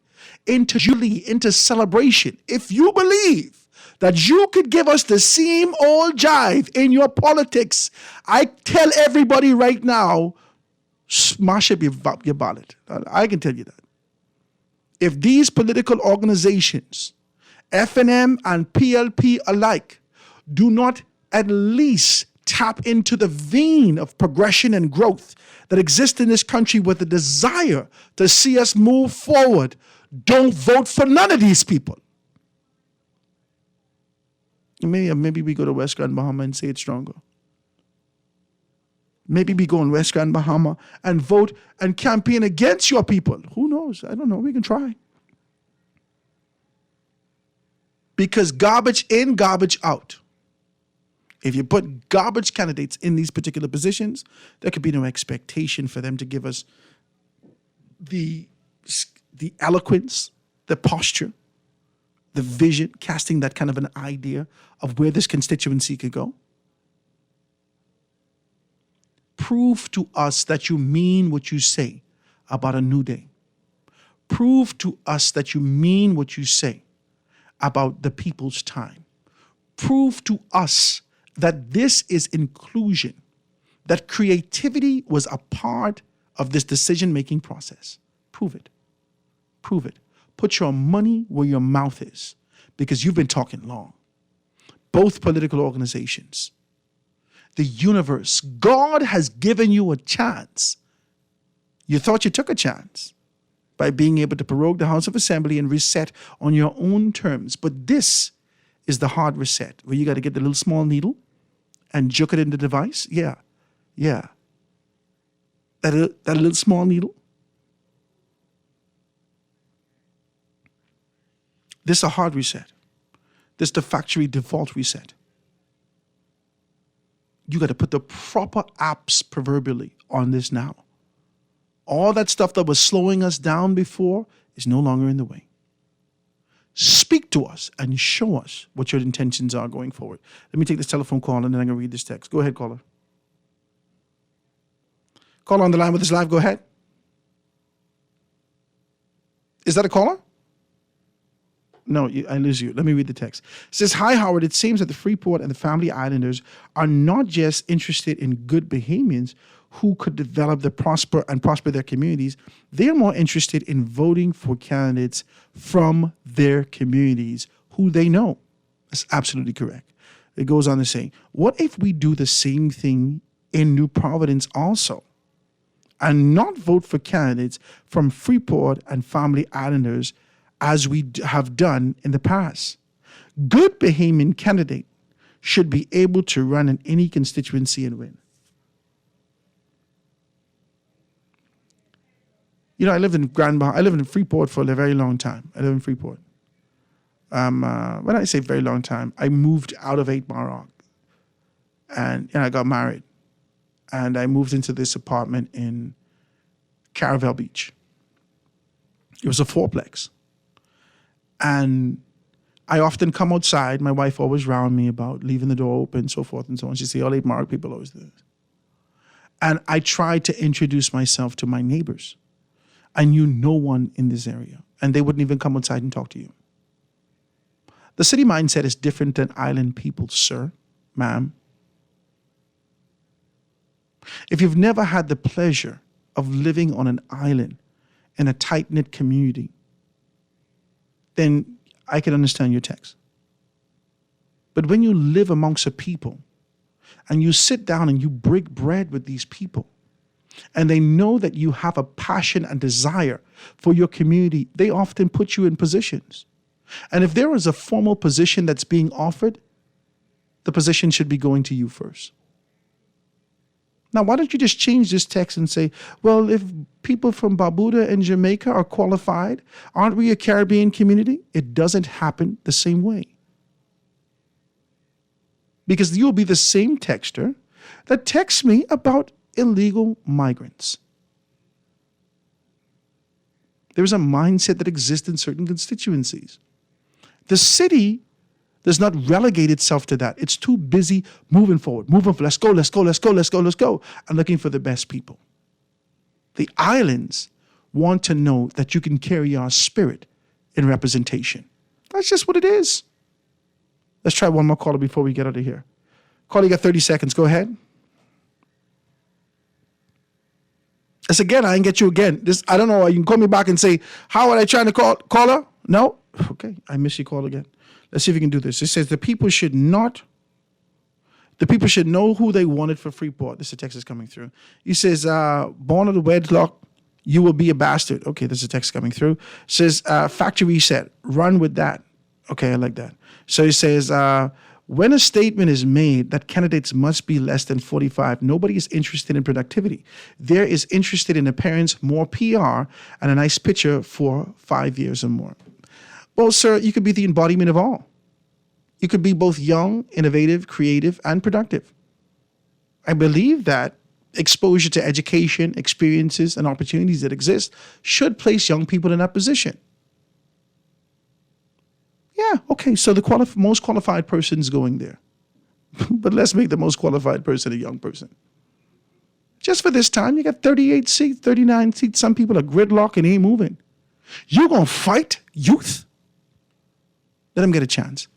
into Jubilee, into celebration, if you believe that you could give us the same old jive in your politics, I tell everybody right now, smash up your ballot. I can tell you that. If these political organizations, FNM and PLP alike, do not at least tap into the vein of progression and growth that exists in this country with a desire to see us move forward, don't vote for none of these people. Maybe we go to West Grand Bahama and say it stronger. Maybe we go in West Grand Bahama and vote and campaign against your people. Who knows? I don't know. We can try. Because garbage in, garbage out. If you put garbage candidates in these particular positions, there could be no expectation for them to give us the eloquence, the posture, the vision, casting that kind of an idea of where this constituency could go. Prove to us that you mean what you say about a new day. Prove to us that you mean what you say about the people's time. Prove to us that this is inclusion, that creativity was a part of this decision-making process. Prove it. Prove it. Put your money where your mouth is, because you've been talking long. Both political organizations, the universe, God has given you a chance. You thought you took a chance by being able to prorogue the House of Assembly and reset on your own terms. But this is the hard reset, where you got to get the little small needle and juke it in the device. Yeah. That little small needle. This is a hard reset. This is the factory default reset. You got to put the proper apps, proverbially, on this now. All that stuff that was slowing us down before is no longer in the way. Speak to us and show us what your intentions are going forward. Let me take this telephone call and then I'm going to read this text. Go ahead, caller. Caller on the line with us live. Go ahead. Is that a caller? No, I lose you. Let me read the text. It says, hi, Howard. It seems that the Freeport and the Family Islanders are not just interested in good Bahamians who could develop prosper their communities. They're more interested in voting for candidates from their communities who they know. That's absolutely correct. It goes on to say, what if we do the same thing in New Providence also? and not vote for candidates from Freeport and Family Islanders as we have done in the past. Good Bahamian candidate should be able to run in any constituency and win. You know, I lived in Freeport for a very long time. I live in Freeport. When I say very long time, I moved out of 8 Mile Rock and I got married. And I moved into this apartment in Caravel Beach. It was a 4-plex. And I often come outside. My wife always round me about leaving the door open, so forth and so on. She say, all 8 Mile Rock people always do this. And I tried to introduce myself to my neighbors. I knew no one in this area. And they wouldn't even come outside and talk to you. The city mindset is different than island people, sir, ma'am. If you've never had the pleasure of living on an island in a tight-knit community, then I can understand your text. But when you live amongst a people and you sit down and you break bread with these people and they know that you have a passion and desire for your community, they often put you in positions. And if there is a formal position that's being offered, the position should be going to you first. Now, why don't you just change this text and say, well, if people from Barbuda and Jamaica are qualified, aren't we a Caribbean community? It doesn't happen the same way. Because you'll be the same texter that texts me about illegal migrants. There's a mindset that exists in certain constituencies. The city does not relegate itself to that. It's too busy moving forward. Let's go, and looking for the best people. The islands want to know that you can carry our spirit in representation. That's just what it is. Let's try one more caller before we get out of here. Caller, you got 30 seconds. Go ahead. This again, I didn't get you again. I don't know. You can call me back and say, how are I trying to call? Caller? No? Okay, I miss your call again. Let's see if we can do this. It says the people should know who they wanted for Freeport. This is a text that's coming through. He says, born of the wedlock, you will be a bastard. Okay, this is a text coming through. It says, factory reset, run with that. Okay, I like that. So he says, when a statement is made that candidates must be less than 45, nobody is interested in productivity. They're interested in appearance, more PR, and a nice picture for 5 years or more. Well, sir, you could be the embodiment of all. You could be both young, innovative, creative, and productive. I believe that exposure to education, experiences, and opportunities that exist should place young people in that position. Yeah, okay, so the most qualified person is going there. But let's make the most qualified person a young person. Just for this time, you got 38 seats, 39 seats. Some people are gridlocked and ain't moving. You're going to fight youth? Let them get a chance.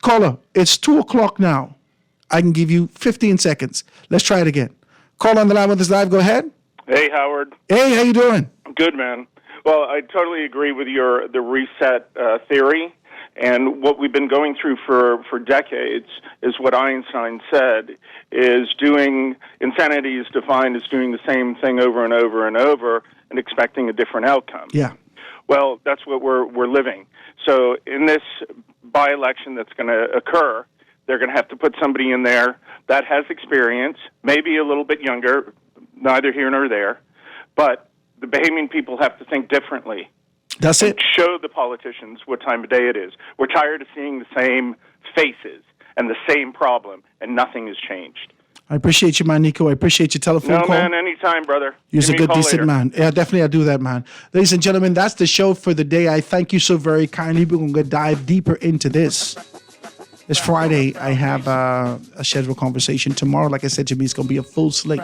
Caller, it's 2 o'clock now. I can give you 15 seconds. Let's try it again. Caller on the line with us live. Go ahead. Hey, Howard. Hey, how you doing? Good, man. Well, I totally agree with the reset theory. And what we've been going through for decades is what Einstein said, is insanity is defined as doing the same thing over and over and over and expecting a different outcome. Yeah. Well, that's what we're living. So in this by-election that's going to occur, they're going to have to put somebody in there that has experience, maybe a little bit younger, neither here nor there, but the Bahamian people have to think differently. That's it. Show the politicians what time of day it is. We're tired of seeing the same faces and the same problem, and nothing has changed. I appreciate you, man, Nico. I appreciate your telephone call. No, man, anytime, brother. You're a good, decent later. man. Yeah, definitely I do that, man. Ladies and gentlemen, that's the show for the day. I thank you so very kindly. We're going to dive deeper into this. It's Friday. I have a scheduled conversation. Tomorrow, like I said to me, it's going to be a full slate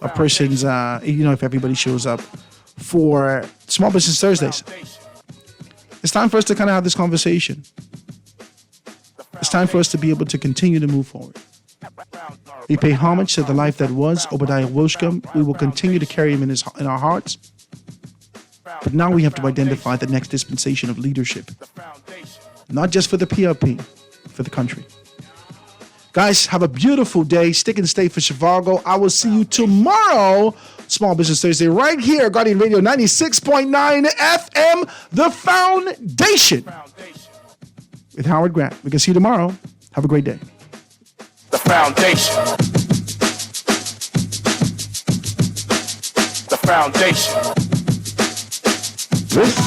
of persons, if everybody shows up, for Small Business Thursdays. It's time for us to kind of have this conversation. It's time for us to be able to continue to move forward. We pay homage to the life that was Obadiah Wilshcombe. We will continue to carry him in our hearts. But now we have to identify the next dispensation of leadership. Not just for the PLP, for the country. Guys, have a beautiful day. Stick and stay for Chivago. I will see you tomorrow Small Business Thursday right here, Guardian Radio 96.9 FM, The Foundation. With Howard Grant. We can see you tomorrow. Have a great day. The foundation. The foundation. This